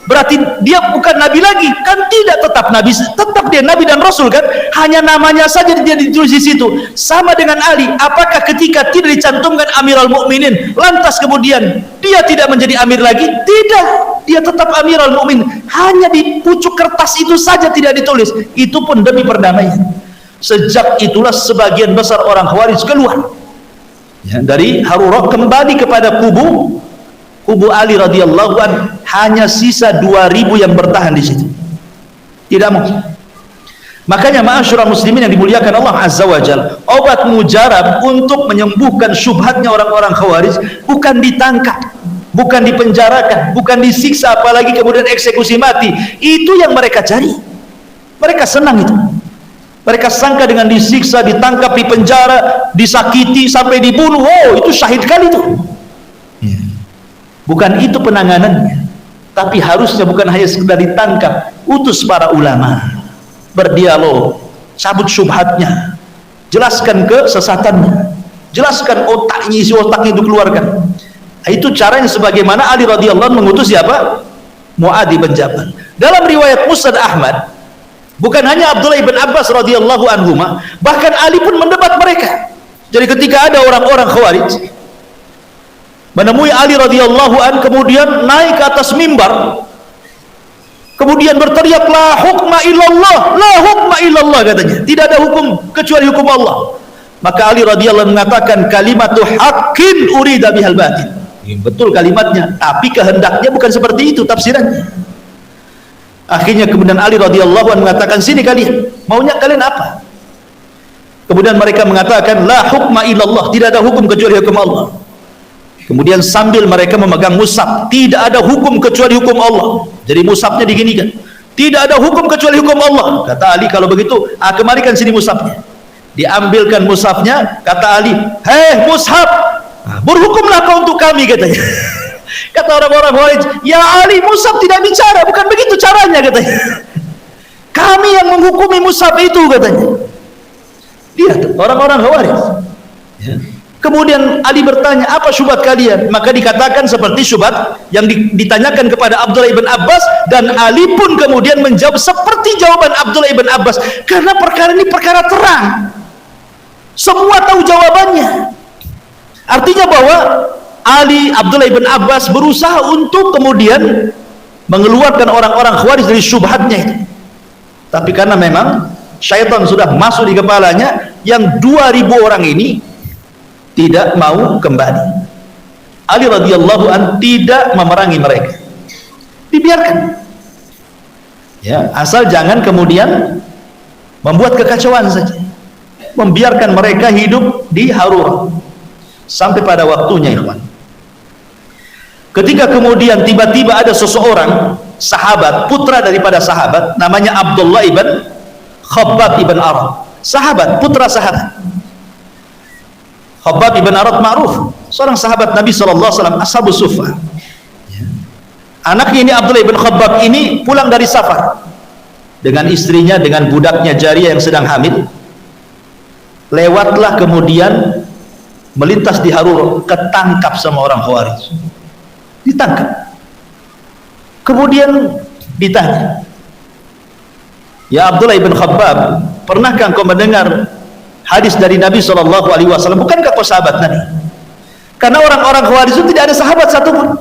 berarti dia bukan Nabi lagi? Kan tidak, tetap Nabi, tetap dia Nabi dan Rasul kan, hanya namanya saja dia ditulis di situ. Sama dengan Ali, apakah ketika tidak dicantumkan Amirul Mukminin lantas kemudian dia tidak menjadi amir lagi? Tidak, dia tetap Amirul Mukminin, hanya di pucuk kertas itu saja tidak ditulis, itu pun demi perdamaian. Sejak itulah sebagian besar orang Khawarij keluar ya, dari Harurah kembali kepada kubu Ali radhiyallahu an. Hanya sisa 2000 yang bertahan di situ. Tidak mungkin. Makanya ma'asyiral muslimin yang dimuliakan Allah azza wajalla, obat mujarab untuk menyembuhkan syubhatnya orang-orang Khawarij bukan ditangkap, bukan dipenjarakan, bukan disiksa, apalagi kemudian eksekusi mati. Itu yang mereka cari. Mereka senang itu. Mereka sangka dengan disiksa, ditangkap, dipenjara, disakiti sampai dibunuh, oh itu syahid kali itu. Bukan itu penanganannya, tapi harusnya bukan hanya sekedar ditangkap, utus para ulama, berdialog, cabut syubhatnya, jelaskan kesesatannya, jelaskan otaknya, isi otaknya itu keluarkan. Itu caranya sebagaimana Ali radhiyallahu anhu mengutus siapa? Mu'adz bin Jabal. Dalam riwayat Musnad Ahmad, bukan hanya Abdullah bin Abbas radhiyallahu anhuma, bahkan Ali pun mendebat mereka. Jadi ketika ada orang-orang Khawarij menemui Ali radhiyallahu an, kemudian naik ke atas mimbar, kemudian berteriak la hukma illallah, la hukma illallah, katanya tidak ada hukum kecuali hukum Allah. Maka Ali radhiyallahu mengatakan kalimatu haqqin urida bihal batil. Betul kalimatnya, tapi kehendaknya bukan seperti itu tafsirannya. Akhirnya kemudian Ali radhiyallahu an mengatakan, sini kalian, maunya kalian apa? Kemudian mereka mengatakan la hukma illallah, tidak ada hukum kecuali hukum Allah. Kemudian sambil mereka memegang mushaf, tidak ada hukum kecuali hukum Allah. Jadi mushafnya diginikan, tidak ada hukum kecuali hukum Allah. Kata Ali, kalau begitu kembalikan sini mushafnya. Diambilkan mushafnya, kata Ali, hei mushaf, berhukumlah kau untuk kami, katanya. Kata orang-orang Khawarij, ya Ali, mushaf tidak bicara, bukan begitu caranya, katanya. Kami yang menghukumi mushaf itu, katanya. Lihat orang-orang Khawarij ya. Kemudian Ali bertanya, apa syubhat kalian? Maka dikatakan seperti syubhat yang ditanyakan kepada Abdullah ibn Abbas, dan Ali pun kemudian menjawab seperti jawaban Abdullah ibn Abbas, karena perkara ini perkara terang, semua tahu jawabannya. Artinya bahwa Ali, Abdullah ibn Abbas berusaha untuk kemudian mengeluarkan orang-orang Khawarij dari syubhatnya itu. Tapi karena memang syaitan sudah masuk di kepalanya, yang 2000 orang ini tidak mau kembali. Ali radhiyallahu an tidak memerangi mereka, dibiarkan ya, asal jangan kemudian membuat kekacauan saja, membiarkan mereka hidup di Harurah sampai pada waktunya, ikhwan. Ketika kemudian tiba-tiba ada seseorang sahabat, putra daripada sahabat, namanya Abdullah ibn Khabbab ibn Arad, sahabat, putra sahabat. Khabbab ibn Arad ma'ruf, seorang sahabat Nabi SAW, Ashabus Suffah. Anaknya ini Abdullah ibn Khabbab ini pulang dari safar dengan istrinya, dengan budaknya Jariyah yang sedang hamil. Lewatlah kemudian melintas di Harurah, ketangkap sama orang Khawarij, ditangkap. Kemudian ditanya, ya Abdullah ibn Khabbab, pernahkah engkau mendengar hadis dari Nabi SAW? Bukankah kau sahabat Nabi? Karena orang-orang Khawarij itu tidak ada sahabat satupun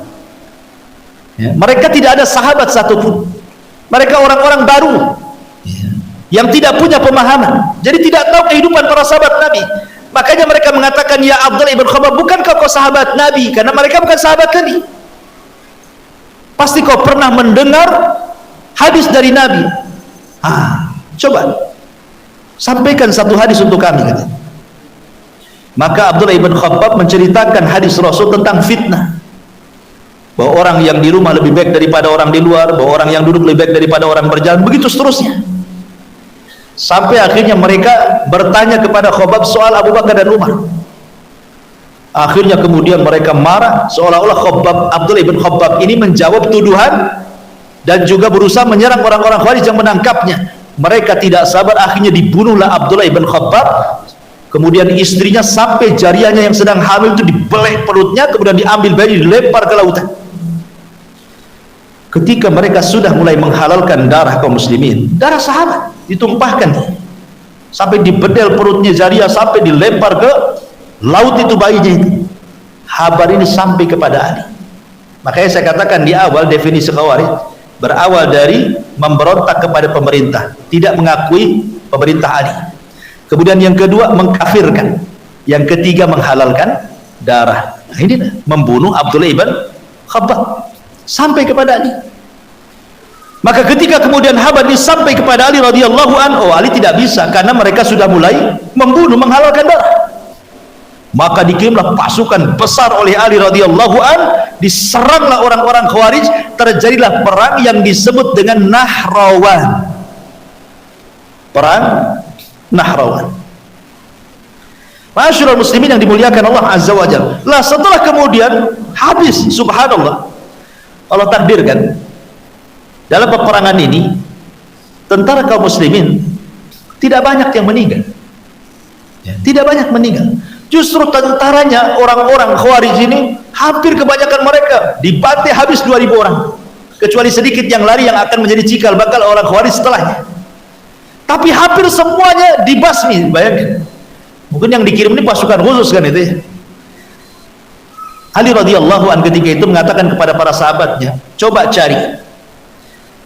ya, mereka tidak ada sahabat satupun, mereka orang-orang baru ya, yang tidak punya pemahaman, jadi tidak tahu kehidupan para sahabat Nabi. Makanya mereka mengatakan, ya Abdullah ibn Khabbab, bukankah kau sahabat Nabi? Karena mereka bukan sahabat Nabi. Pasti kau pernah mendengar hadis dari Nabi. Coba sampaikan satu hadis untuk kami, katanya. Maka Abdullah ibn Khabbab menceritakan hadis Rasul tentang fitnah. bahwa orang yang di rumah lebih baik daripada orang di luar, bahwa orang yang duduk lebih baik daripada orang berjalan, begitu seterusnya. Sampai akhirnya mereka bertanya kepada Khabbab soal Abu Bakar dan Umar. Akhirnya kemudian mereka marah, seolah-olah Abdullah ibn Khabbab ini menjawab tuduhan dan juga berusaha menyerang orang-orang Khawarij yang menangkapnya. Mereka tidak sabar, akhirnya dibunuhlah Abdullah ibn Khabbab. Kemudian istrinya sampai jariahnya yang sedang hamil itu dibelek perutnya, kemudian diambil bayi dilempar ke lautan. Ketika mereka sudah mulai menghalalkan darah kaum muslimin, darah sahabat ditumpahkan sampai dibedel perutnya jariah, sampai dilempar ke laut itu bayinya itu. Kabar ini sampai kepada Ali. Makanya saya katakan di awal, definisi Khawarij berawal dari memberontak kepada pemerintah, tidak mengakui pemerintah Ali. Kemudian yang kedua mengkafirkan, yang ketiga menghalalkan darah. Nah, ini membunuh Abdullah ibn Khabbab sampai kepada Ali. Maka ketika kemudian kabar ini sampai kepada Ali radhiyallahu anhu, Ali tidak bisa karena mereka sudah mulai membunuh, menghalalkan darah. Maka dikirimlah pasukan besar oleh Ali radhiyallahu anhu, diseranglah orang-orang Khawarij, terjadilah perang yang disebut dengan Nahrawan. Perang Nahrawan. Masyarul muslimin yang dimuliakan Allah azza wa jalla. Lah setelah kemudian habis, subhanallah, Allah takdirkan dalam peperangan ini tentara kaum muslimin tidak banyak yang meninggal. Tidak banyak meninggal. Justru tentaranya orang-orang Khawarij ini hampir kebanyakan mereka dibantai habis 2000 orang. Kecuali sedikit yang lari yang akan menjadi cikal bakal orang Khawarij setelahnya. Tapi hampir semuanya dibasmi. Bayangkan, mungkin yang dikirim ini pasukan khusus kan itu ya. Ali radhiyallahu anhu ketika itu mengatakan kepada para sahabatnya, coba cari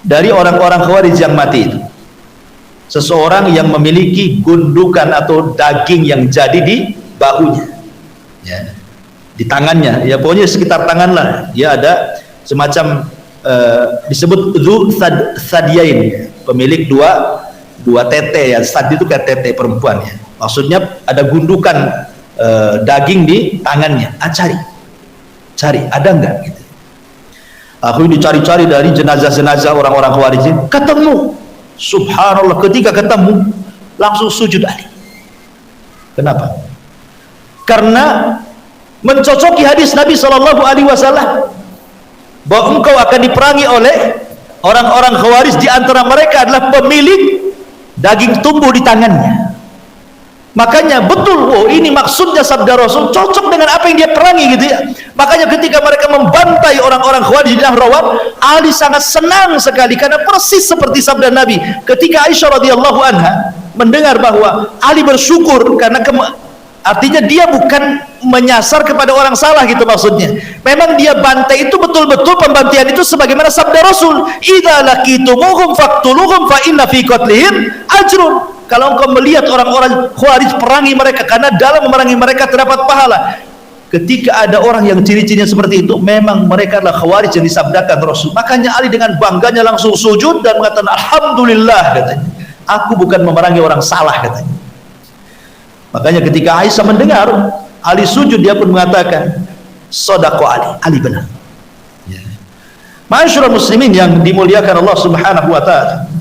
dari orang-orang Khawarij yang mati itu seseorang yang memiliki gundukan atau daging yang jadi di bahunya, ya, di tangannya, ya pokoknya sekitar tangan lah, dia ada semacam disebut dzu thadyain, pemilik dua tete, ya, sad itu kayak tete perempuan ya, maksudnya ada gundukan daging di tangannya. Cari ada enggak gitu. Aku dicari-cari dari jenazah-jenazah orang-orang Khawarij, ketemu. Subhanallah, ketika ketemu langsung sujud Ali. Kenapa? Karena mencocoki hadis Nabi SAW bahwa engkau akan diperangi oleh orang-orang Khawarij, di antara mereka adalah pemilik daging tumbuh di tangannya. Makanya betul, oh ini maksudnya sabda Rasul cocok dengan apa yang dia perangi gitu ya. Makanya ketika mereka membantai orang-orang Khawarij di Nahrawan, Ali sangat senang sekali karena persis seperti sabda Nabi ketika Aisyah radhiyallahu anha mendengar bahwa Ali bersyukur karena artinya dia bukan menyasar kepada orang salah gitu maksudnya. Memang dia bantai itu betul-betul pembantian itu sebagaimana sabda Rasul, "Idza laqitumuhum faqtuluhum fa inna fi qatlihim ajrun." Kalau engkau melihat orang-orang Khawarij, perangi mereka karena dalam memerangi mereka terdapat pahala. Ketika ada orang yang ciri-cirinya seperti itu, memang mereka adalah Khawarij yang disabdakan Rasul. Makanya Ali dengan bangganya langsung sujud dan mengatakan alhamdulillah, katanya, aku bukan memerangi orang salah, katanya. Makanya ketika Aisyah mendengar Ali sujud, dia pun mengatakan shadaqa Ali benar. Masyarul muslimin yang dimuliakan Allah subhanahu wa ta'ala.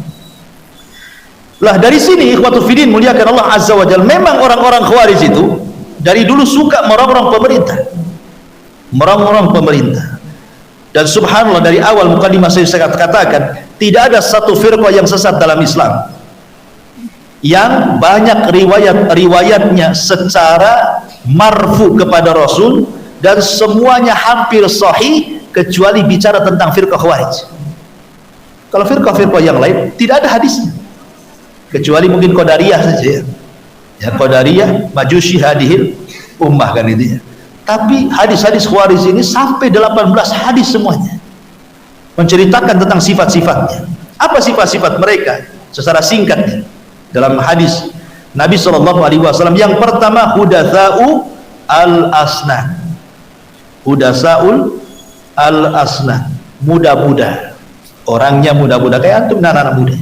Lah dari sini ikhwatul fiddin muliakan Allah azza wa jalla, memang orang-orang Khawarij itu dari dulu suka merongrong pemerintah, dan subhanallah dari awal mukadimah saya katakan tidak ada satu firqah yang sesat dalam Islam yang banyak riwayatnya secara marfu kepada Rasul dan semuanya hampir sahih kecuali bicara tentang firqah Khawarij. Kalau firqah-firqah yang lain tidak ada hadisnya, kecuali mungkin Qadariyah saja ya, Qadariyah Majusi hadihil ummah kan itu ya. Tapi hadis-hadis Khawarij ini sampai 18 hadis semuanya menceritakan tentang sifat-sifatnya. Apa sifat-sifat mereka secara singkatnya dalam hadis Nabi SAW? Yang pertama, hudatsa'u al-asnan, hudatsa'ul al-asnan, muda-muda, orangnya muda-muda kayak antum anak-anak muda.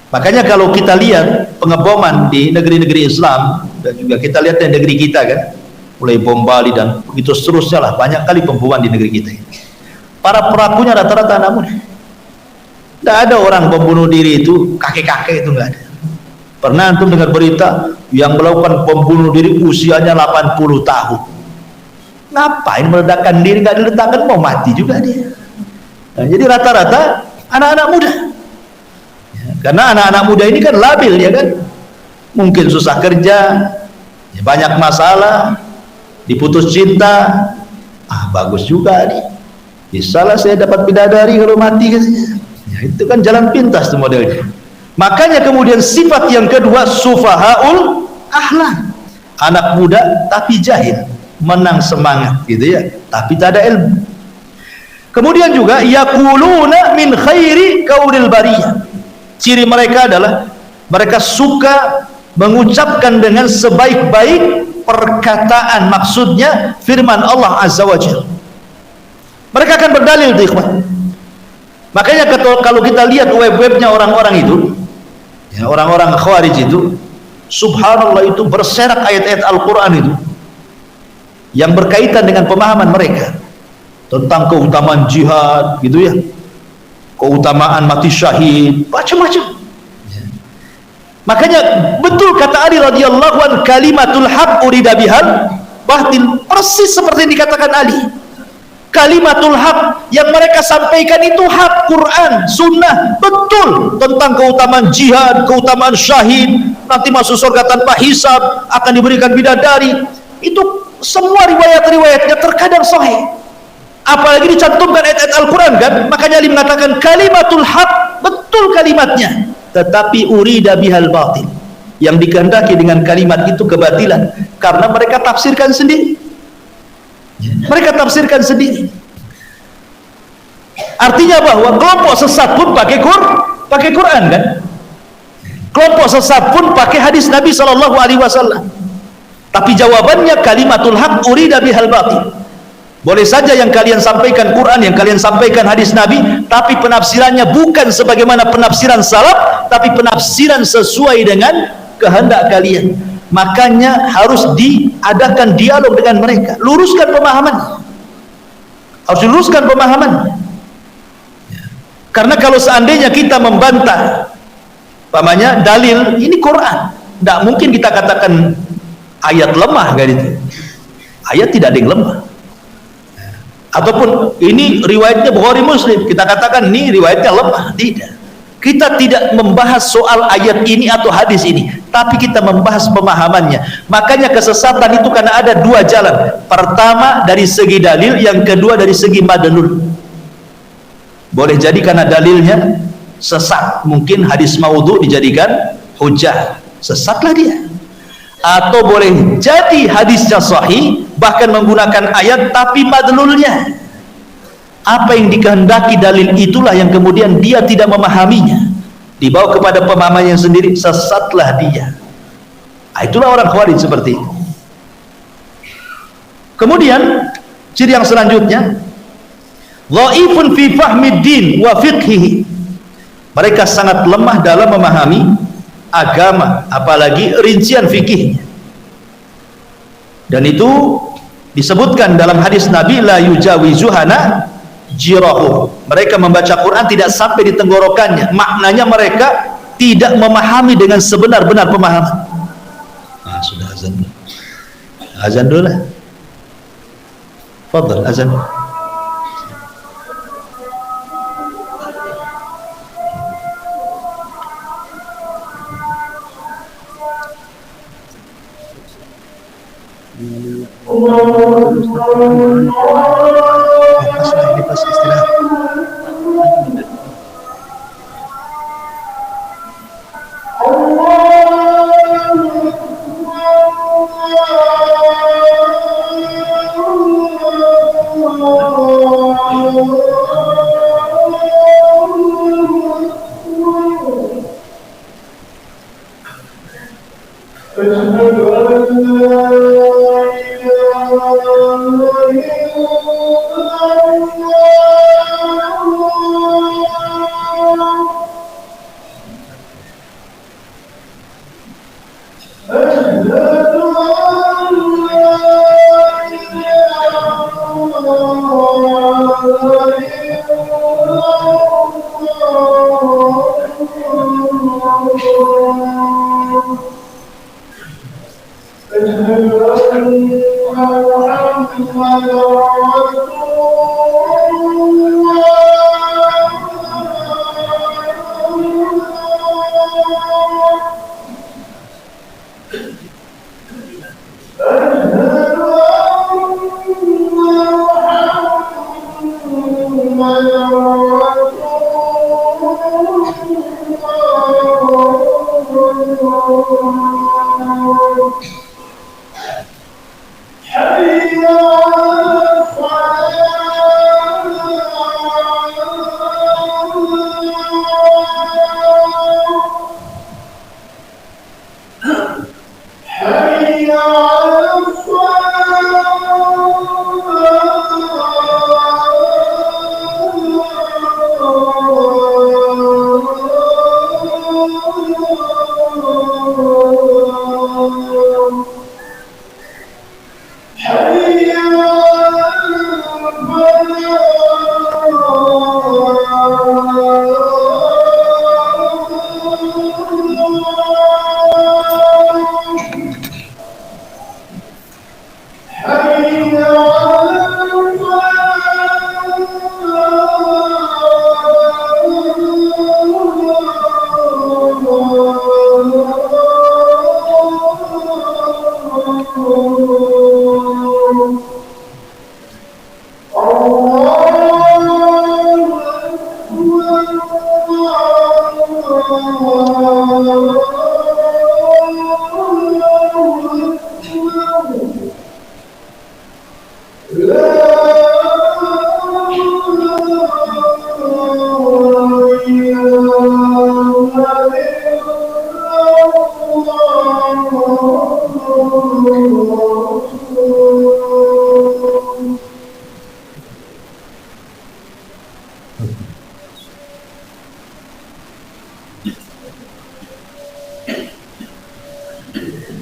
Makanya kalau kita lihat pengeboman di negeri-negeri Islam dan juga kita lihat di negeri kita kan, mulai bom Bali dan begitu seterusnya lah, banyak kali pembunuhan di negeri kita ini. Para pelakunya rata-rata anak muda. Tidak ada orang pembunuh diri itu kakek-kakek, itu nggak ada. Pernah antum dengar berita yang melakukan pembunuh diri usianya 80 tahun? Ngapain meledakkan diri? Nggak diletakkan, mau mati juga dia. Nah, jadi rata-rata anak-anak muda. Ya, karena anak-anak muda ini kan labil, ya kan? Mungkin susah kerja, ya, banyak masalah, diputus cinta. Bagus juga nih. Bisalah saya dapat bidadari kalau mati katanya. Ya, itu kan jalan pintas tuh modelnya. Makanya kemudian sifat yang kedua, sufahaul ahlam, anak muda tapi jahil, menang semangat gitu ya, tapi tak ada ilmu. Kemudian juga yaquluna min khairi qaulil bariyah, ciri mereka adalah mereka suka mengucapkan dengan sebaik-baik perkataan, maksudnya firman Allah Azza wa Jalla. Mereka akan berdalil tuh ikhwan. Makanya kalau kita lihat web-webnya orang-orang itu, ya, orang-orang Khawarij itu, subhanallah, itu berserak ayat-ayat Al-Quran itu yang berkaitan dengan pemahaman mereka tentang keutamaan jihad gitu ya, keutamaan mati syahid, macam-macam. Makanya betul kata Ali radhiyallahu an, kalimatul haq urida bihal batil, persis seperti yang dikatakan Ali. Kalimatul haq yang mereka sampaikan itu hak, Quran, sunnah, betul, tentang keutamaan jihad, keutamaan syahid, nanti masuk surga tanpa hisab, akan diberikan bidadari. Itu semua riwayat-riwayatnya terkadang sahih, apalagi dicantumkan ayat-ayat Al-Quran kan. Makanya Ali mengatakan kalimatul haq, betul kalimatnya, tetapi urida bihal batil, yang dikehendaki dengan kalimat itu kebatilan, karena mereka tafsirkan sendiri. Mereka tafsirkan sendiri. Artinya bahwa kelompok sesat pun pakai Quran kan? Kelompok sesat pun pakai hadis Nabi Shallallahu Alaihi Wasallam. Tapi jawabannya kalimatul haq urida bihal batil. Boleh saja yang kalian sampaikan Quran, yang kalian sampaikan hadis Nabi, tapi penafsirannya bukan sebagaimana penafsiran salaf, tapi penafsiran sesuai dengan kehendak kalian. Makanya harus diadakan dialog dengan mereka, luruskan pemahaman, harus diluruskan pemahaman. Karena kalau seandainya kita membantah pamannya dalil ini Quran, tidak mungkin kita katakan ayat lemah kan itu. Ayat tidak ada yang lemah. Ataupun ini riwayatnya Bukhari Muslim, kita katakan ini riwayatnya lemah. Tidak. Kita tidak membahas soal ayat ini atau hadis ini, tapi kita membahas pemahamannya. Makanya kesesatan itu karena ada dua jalan. Pertama dari segi dalil, yang kedua dari segi madlul. Boleh jadi karena dalilnya sesat, mungkin hadis maudhu dijadikan hujah, sesatlah dia. Atau boleh jadi hadisnya sahih, bahkan menggunakan ayat tapi madlulnya, apa yang dikehendaki dalil itulah yang kemudian dia tidak memahaminya, dibawa kepada pemahamannya sendiri, sesatlah dia. Itulah orang Khawarij seperti itu. Kemudian ciri yang selanjutnya, dhaifun fi fahmid din wa fiqhihi, mereka sangat lemah dalam memahami agama, apalagi rincian fikihnya. Dan itu disebutkan dalam hadis Nabi, la yujawizuhana jirahu, mereka membaca Quran tidak sampai di tenggorokannya. Maknanya mereka tidak memahami dengan sebenar-benar pemahaman. Sudah azan dulu. Azan dulu lah. Fadhal azan. Pas istirahat.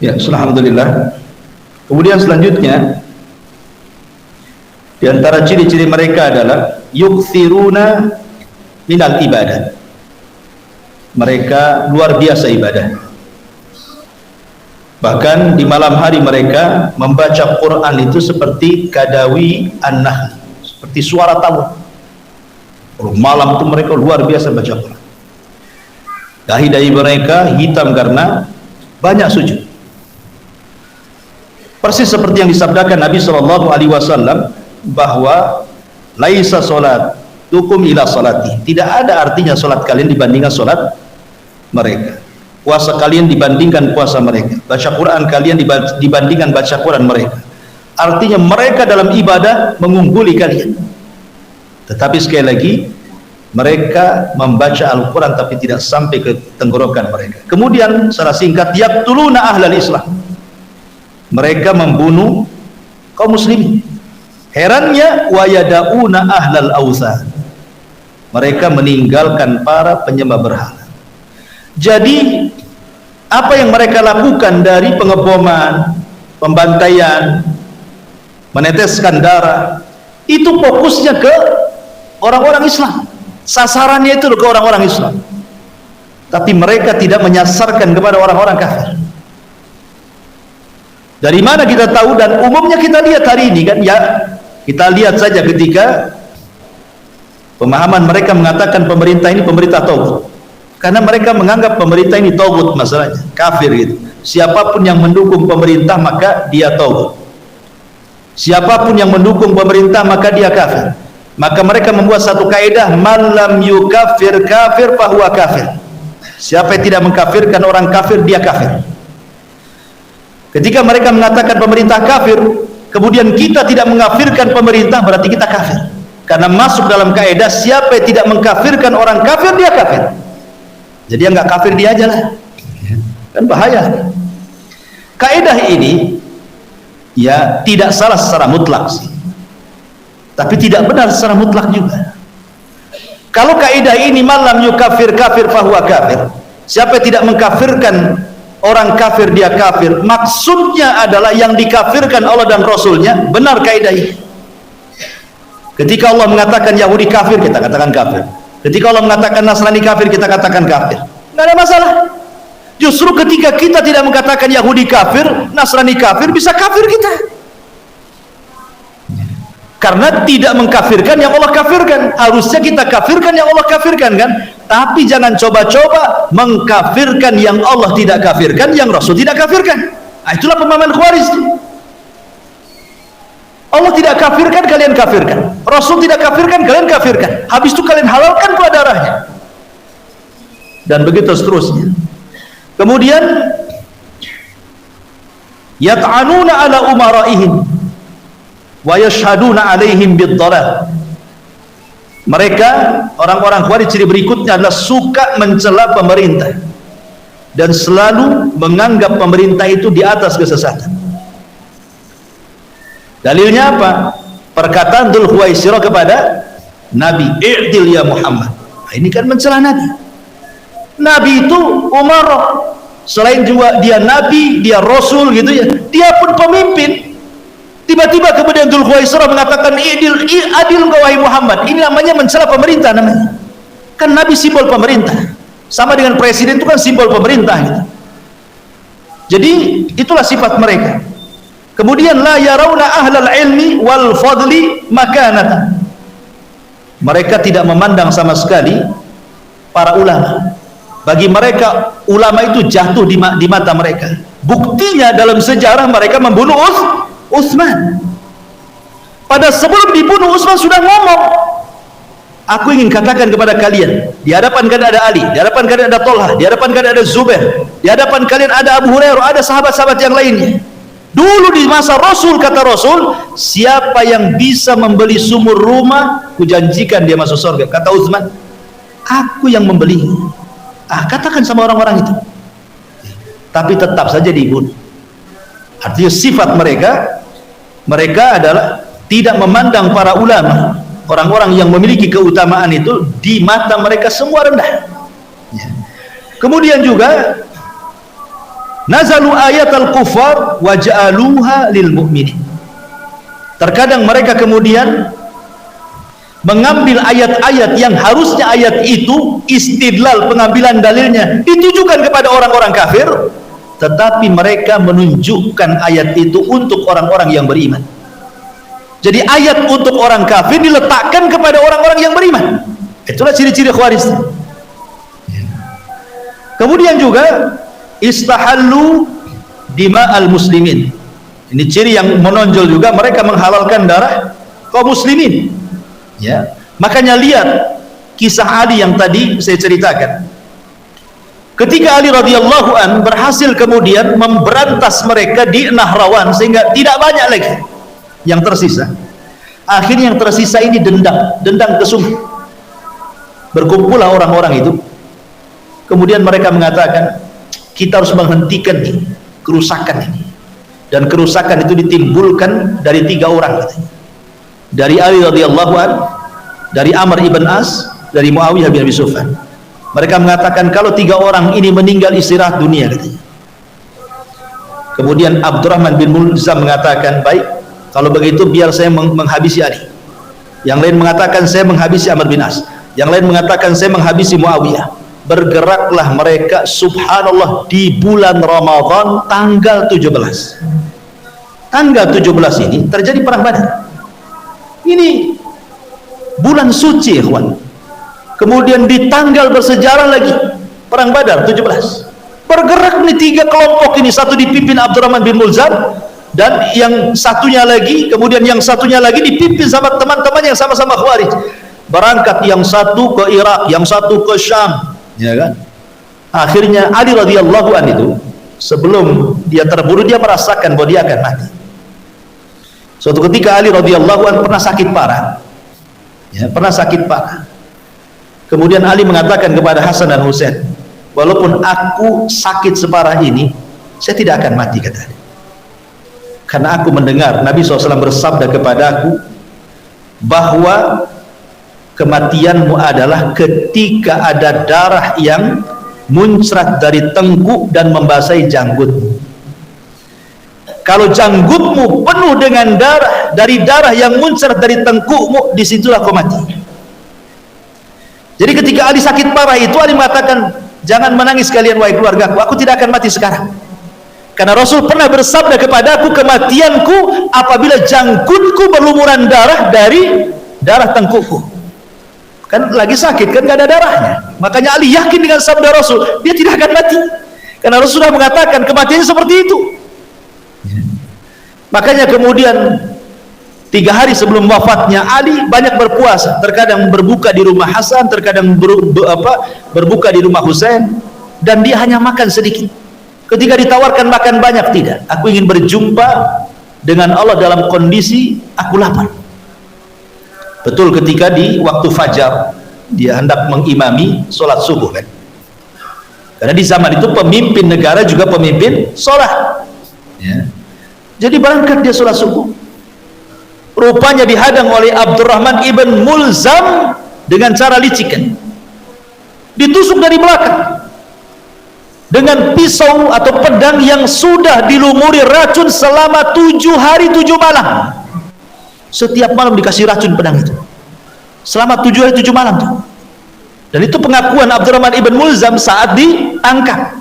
Ya, alhamdulillah. Kemudian selanjutnya di antara ciri-ciri mereka adalah yukthiruna minal ibadah. Mereka luar biasa ibadah. Bahkan di malam hari mereka membaca Quran itu seperti kadawi an-nahl, seperti suara tawon. Malam itu mereka luar biasa baca Quran. Dahi-dahi mereka hitam karena banyak sujud. Persis seperti yang disabdakan Nabi SAW bahwa laisa salat tukum ila salati, tidak ada artinya salat kalian dibandingkan salat mereka, puasa kalian dibandingkan puasa mereka, baca Quran kalian dibandingkan baca Quran mereka. Artinya mereka dalam ibadah mengungguli kalian. Tetapi sekali lagi mereka membaca Al-Quran tapi tidak sampai ke tenggorokan mereka. Kemudian secara singkat, yaqtuluna ahlal Islam, mereka membunuh kaum muslimin. Herannya, wa yada'una ahlal awthan, mereka meninggalkan para penyembah berhala. Jadi apa yang mereka lakukan dari pengeboman, pembantaian, meneteskan darah, itu fokusnya ke orang-orang Islam, sasarannya itu ke orang-orang Islam. Tapi mereka tidak menyasarkan kepada orang-orang kafir. Dari mana kita tahu? Dan umumnya kita lihat hari ini kan, ya kita lihat saja ketika pemahaman mereka mengatakan pemerintah ini pemerintah tauhid, karena mereka menganggap pemerintah ini tauhid, masalahnya kafir gitu. Siapapun yang mendukung pemerintah maka dia tauhid, siapapun yang mendukung pemerintah maka dia kafir. Maka mereka membuat satu kaidah, man lam yukafir kafir fahuwa kafir, siapa yang tidak mengkafirkan orang kafir dia kafir. Ketika mereka mengatakan pemerintah kafir, kemudian kita tidak mengkafirkan pemerintah, berarti kita kafir. Karena masuk dalam kaidah, siapa yang tidak mengkafirkan orang kafir dia kafir. Jadi yang nggak kafir dia aja lah, kan bahaya. Kaidah ini ya tidak salah secara mutlak sih, tapi tidak benar secara mutlak juga. Kalau kaidah ini malam yukafir kafir fahuwa kafir, siapa yang tidak mengkafirkan orang kafir dia kafir, maksudnya adalah yang dikafirkan Allah dan Rasulnya, benar kaidah ini. Ketika Allah mengatakan Yahudi kafir, kita katakan kafir. Ketika Allah mengatakan Nasrani kafir, kita katakan kafir. Nggak ada masalah. Justru ketika kita tidak mengatakan Yahudi kafir, Nasrani kafir, bisa kafir kita. Karena tidak mengkafirkan yang Allah kafirkan. Harusnya kita kafirkan yang Allah kafirkan, kan? Tapi jangan coba-coba mengkafirkan yang Allah tidak kafirkan, yang Rasul tidak kafirkan. Nah, itulah pemahaman Khawarij. Allah tidak kafirkan, kalian kafirkan. Rasul tidak kafirkan, kalian kafirkan. Habis itu kalian halalkan pula darahnya. Dan begitu seterusnya. Kemudian yat'anuna ala umaraihim wa yashhaduna alaihim bid-dhalal. Mereka orang-orang Khawarij ciri berikutnya adalah suka mencela pemerintah dan selalu menganggap pemerintah itu di atas kesesatan. Dalilnya apa? Perkataan Dzul Khuwaisirah kepada Nabi, "I'dil ya Muhammad." Nah, ini kan mencela Nabi. Nabi itu umarah, selain juga dia Nabi, dia Rasul gitu ya, dia pun pemimpin. Tiba-tiba kemudian Dzul Khuwaisirah mengatakan, adil engkau wahai Muhammad. Ini namanya mencela pemerintah namanya. Kan Nabi simbol pemerintah. Sama dengan presiden itu kan simbol pemerintah gitu. Jadi itulah sifat mereka. Kemudian la yarawna ahlal ilmi wal fadli makanatan. Mereka tidak memandang sama sekali para ulama. Bagi mereka ulama itu jatuh di mata mereka. Buktinya dalam sejarah mereka membunuh Utsman. Pada sebelum dibunuh Utsman sudah ngomong, aku ingin katakan kepada kalian, di hadapan kalian ada Ali, di hadapan kalian ada Tolha, di hadapan kalian ada Zubair, di hadapan kalian ada Abu Hurairah, ada sahabat-sahabat yang lainnya. Dulu di masa Rasul, kata Rasul, siapa yang bisa membeli sumur rumah, kujanjikan dia masuk surga. Kata Utsman, aku yang membelinya. Katakan sama orang-orang itu. Tapi tetap saja dibunuh. Artinya sifat mereka adalah tidak memandang para ulama, orang-orang yang memiliki keutamaan itu, di mata mereka semua rendah. Kemudian juga nazalu ayat al-kufar wa ja'aluha lil mu'minin. Terkadang mereka kemudian mengambil ayat-ayat yang harusnya ayat itu istidlal, pengambilan dalilnya ditujukan kepada orang-orang kafir, tetapi mereka menunjukkan ayat itu untuk orang-orang yang beriman. Jadi ayat untuk orang kafir diletakkan kepada orang-orang yang beriman. Itulah ciri-ciri Khawarij. Kemudian juga istahallu dima'al muslimin. Ini ciri yang menonjol juga, mereka menghalalkan darah kaum muslimin. Ya, makanya lihat kisah Ali yang tadi saya ceritakan. Ketika Ali radhiyallahu an berhasil kemudian memberantas mereka di Nahrawan sehingga tidak banyak lagi yang tersisa. Akhirnya yang tersisa ini dendang ke sungai. Berkumpullah orang-orang itu. Kemudian mereka mengatakan, kita harus menghentikan ini, kerusakan ini. Dan kerusakan itu ditimbulkan dari 3 orang katanya. Dari Ali radhiyallahu an, dari Amr ibn As, dari Muawiyah bin Abi Sufyan. Mereka mengatakan kalau 3 orang ini meninggal istirahat dunia katanya. Kemudian Abdurrahman bin Mulzam mengatakan, baik, kalau begitu biar saya menghabisi Ali. Yang lain mengatakan saya menghabisi Amr bin As. Yang lain mengatakan saya menghabisi Muawiyah. Bergeraklah mereka subhanallah di bulan Ramadan tanggal 17. Tanggal 17 ini terjadi perang Badar. Ini bulan suci, ikhwan. Kemudian di tanggal bersejarah lagi perang Badar 17. Bergerak nih 3 kelompok ini, satu dipimpin Abdurrahman bin Mulzam, dan yang satunya lagi, kemudian yang satunya lagi dipimpin sama teman-teman yang sama-sama Khawarij. Berangkat yang satu ke Irak, yang satu ke Syam, ya kan? Akhirnya Ali radhiyallahu an itu sebelum dia terbunuh dia merasakan bahwa dia akan mati. Suatu ketika Ali radhiyallahu an pernah sakit parah. Ya, pernah sakit parah. Kemudian Ali mengatakan kepada Hasan dan Husain, walaupun aku sakit separah ini, saya tidak akan mati, kata Ali. Karena aku mendengar Nabi SAW bersabda kepada aku bahwa kematianmu adalah ketika ada darah yang muncrat dari tengkuk dan membasahi janggutmu. Kalau janggutmu penuh dengan darah, dari darah yang muncrat dari tengkukmu, disitulah kau mati. Jadi ketika Ali sakit parah itu, Ali mengatakan, jangan menangis kalian wahai keluargaku, aku tidak akan mati sekarang. Karena Rasul pernah bersabda kepadaku, kematianku apabila jangkutku berlumuran darah dari darah tengkukku. Kan lagi sakit, kan gak ada darahnya. Makanya Ali yakin dengan sabda Rasul, dia tidak akan mati. Karena Rasul sudah mengatakan kematiannya seperti itu. Makanya kemudian 3 hari sebelum wafatnya Ali banyak berpuasa. Terkadang berbuka di rumah Hasan, terkadang berbuka di rumah Husain, dan dia hanya makan sedikit. Ketika ditawarkan makan banyak, tidak. Aku ingin berjumpa dengan Allah dalam kondisi aku lapar. Betul ketika di waktu fajar dia hendak mengimami sholat subuh kan. Karena di zaman itu pemimpin negara juga pemimpin sholat ya. Jadi berangkat dia sholat subuh, rupanya dihadang oleh Abdurrahman ibn Mulzam dengan cara licik kan. Ditusuk dari belakang dengan pisau atau pedang yang sudah dilumuri racun selama 7 hari 7 malam. Setiap malam dikasih racun pedang itu selama 7 hari 7 malam tuh. Dan itu pengakuan Abdurrahman ibn Mulzam saat ditangkap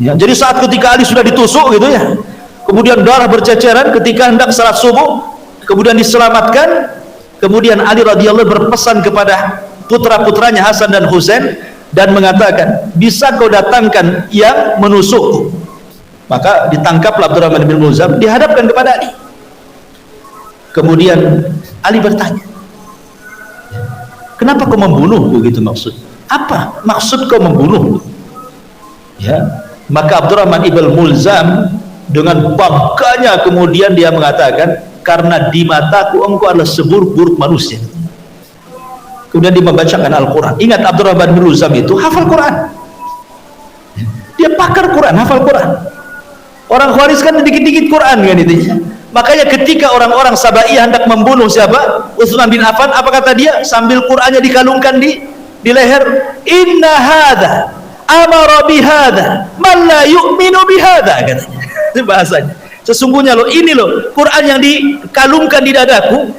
ya. Jadi saat ketika Ali sudah ditusuk gitu ya, kemudian darah berceceran ketika hendak salat subuh, kemudian diselamatkan. Kemudian Ali radhiyallahu berpesan kepada putra-putranya Hasan dan Husain dan mengatakan, bisa kau datangkan yang menusukku. Maka ditangkaplah Abdurrahman bin Mulzam, dihadapkan kepada Ali. Kemudian Ali bertanya, kenapa kau membunuh? Begitu maksud. Apa maksud kau membunuh? Ya, maka Abdurrahman ibn Mulzam dengan bangkanya kemudian dia mengatakan, karena di mataku engkau adalah seburuk-buruk manusia. Kemudian dia membacakan Al-Quran. Ingat, Abdurrahman bin Mulzam itu hafal Quran, dia pakar Quran, hafal Quran. Orang Khawarij kan dikit-dikit Quran kan itu. Makanya ketika orang-orang Sabaiyah hendak membunuh siapa? Utsman bin Affan, apa kata dia? Sambil Qurannya dikalungkan di leher, inna hadza amara bihadza man la yu'minu bihadza, katanya. Itu bahasanya. Sesungguhnya loh, ini loh Quran yang dikalungkan di dadaku,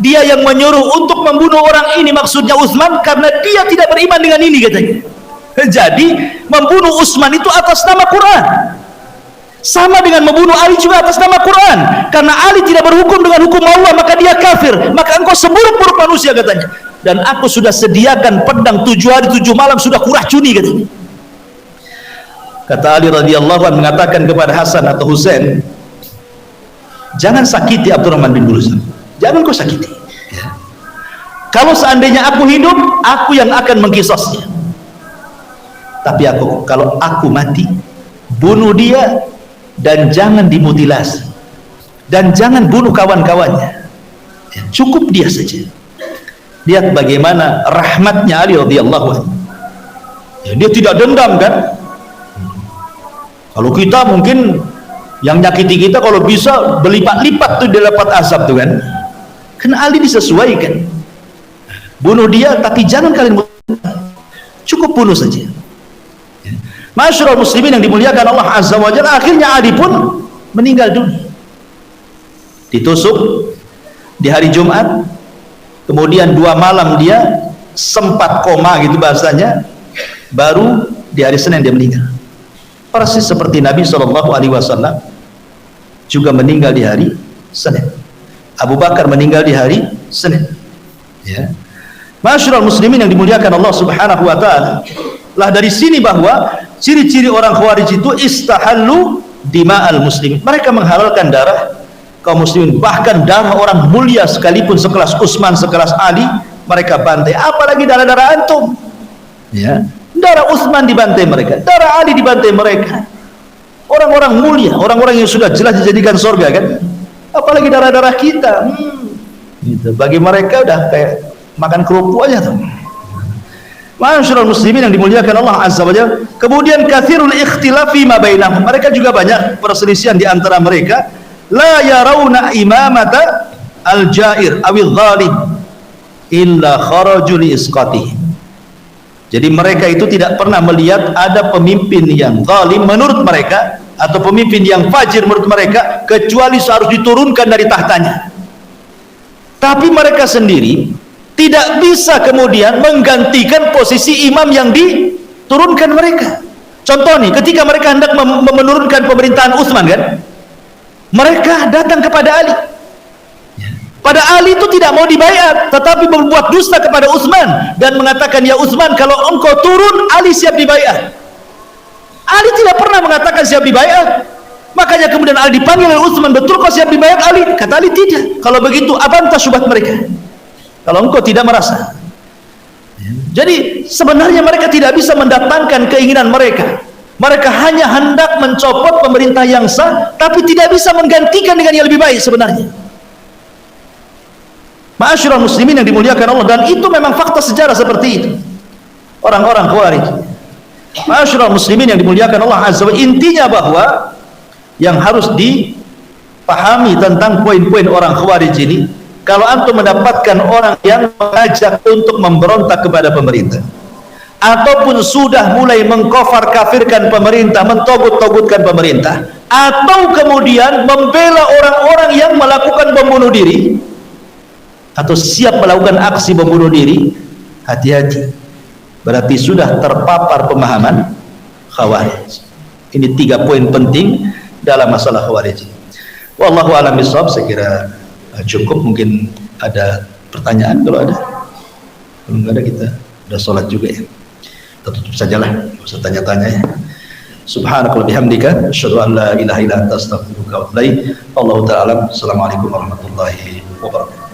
dia yang menyuruh untuk membunuh orang ini, maksudnya Utsman, karena dia tidak beriman dengan ini, katanya. Jadi membunuh Utsman itu atas nama Quran, sama dengan membunuh Ali juga atas nama Quran. Karena Ali tidak berhukum dengan hukum Allah, maka dia kafir. Maka engkau seburuk-buruk manusia, katanya. Dan aku sudah sediakan pedang 7 hari 7 malam, sudah kuracuni, katanya. Kata Ali radhiyallahu anhu mengatakan kepada Hasan atau Husain, jangan sakiti Abdurrahman bin Mulzam, jangan kau sakiti ya. Kalau seandainya aku hidup, aku yang akan mengkisasnya. Tapi kalau aku mati, bunuh dia, dan jangan dimutilasi, dan jangan bunuh kawan-kawannya ya, cukup dia saja. Lihat bagaimana rahmatnya Ali radhiyallahu anhu ya, dia tidak dendam kan. Kalau kita mungkin yang nyakiti kita, kalau bisa berlipat-lipat tuh dia dapat azab tuh kan. Karena Ali disesuaikan, bunuh dia tapi jangan kalian cukup bunuh saja. Masyarul muslimin yang dimuliakan Allah Azza wa Jalla, akhirnya Ali pun meninggal dunia, ditusuk di hari Jumat. Kemudian 2 malam dia sempat koma gitu bahasanya, baru di hari Senin dia meninggal. Persis seperti Nabi SAW juga meninggal di hari Senin. Abu Bakar meninggal di hari Senin ya. Masyarul muslimin yang dimuliakan Allah Subhanahu wa ta'ala, lah dari sini bahwa ciri-ciri orang Khawarij itu istahallu dima'al muslimin, mereka menghalalkan darah kaum muslimin, bahkan darah orang mulia sekalipun sekelas Utsman, sekelas Ali, mereka bantai. Apalagi darah-darah antum ya. Darah Utsman dibantai mereka, darah Ali dibantai mereka. Orang-orang mulia, orang-orang yang sudah jelas dijadikan surga kan. Apalagi darah-darah kita gitu. Bagi mereka udah kayak makan kerupuk aja tuh. Masyarul muslimin yang dimuliakan Allah Azza wa Jalla. Kemudian katsirul ikhtilafi ma bainahum, mereka juga banyak perselisihan di antara mereka. La yarawna imamata al-jair awil zalim illa kharaju li isqatihi. Jadi mereka itu tidak pernah melihat ada pemimpin yang zalim menurut mereka, atau pemimpin yang fajir menurut mereka, kecuali harus diturunkan dari tahtanya. Tapi mereka sendiri tidak bisa kemudian menggantikan posisi imam yang turunkan mereka. Contoh nih, ketika mereka hendak menurunkan pemerintahan Utsman kan, mereka datang kepada Ali. Pada Ali itu tidak mau dibaiat, tetapi berbuat dusta kepada Utsman dan mengatakan, ya Utsman, kalau engkau turun, Ali siap dibaiat. Ali tidak pernah mengatakan siap dibaiat. Makanya kemudian Ali dipanggil oleh Utsman, betul kau siap dibaiat Ali? Kata Ali, tidak. Kalau begitu, abantah syubhat mereka. Kalau engkau tidak merasa. Jadi sebenarnya mereka tidak bisa mendatangkan keinginan mereka. Mereka hanya hendak mencopot pemerintah yang sah, tapi tidak bisa menggantikan dengan yang lebih baik sebenarnya. Ma'asyiral muslimin yang dimuliakan Allah, dan itu memang fakta sejarah seperti itu. Orang-orang Khawarij. Ma'asyiral muslimin yang dimuliakan Allah azza wa, intinya bahwa yang harus dipahami tentang poin-poin orang Khawarij ini, kalau antum mendapatkan orang yang mengajak untuk memberontak kepada pemerintah, ataupun sudah mulai mengkafir kafirkan pemerintah, mentogut-togutkan pemerintah, atau kemudian membela orang-orang yang melakukan pembunuh diri atau siap melakukan aksi membunuh diri, hati-hati, berarti sudah terpapar pemahaman Khawarij. Ini 3 poin penting dalam masalah Khawarij. Wallahu a'lam bishawab. Saya kira cukup. Mungkin ada pertanyaan. Kalau ada, kalau nggak ada, kita udah sholat juga ya, kita tutup sajalah, nggak usah tanya-tanya ya. Subhanakallah bihamdika asyhadu an la ilaha illa anta astaghfiruka wa atubu ilaik. Allahu ta'ala. Assalamualaikum warahmatullahi wabarakatuh.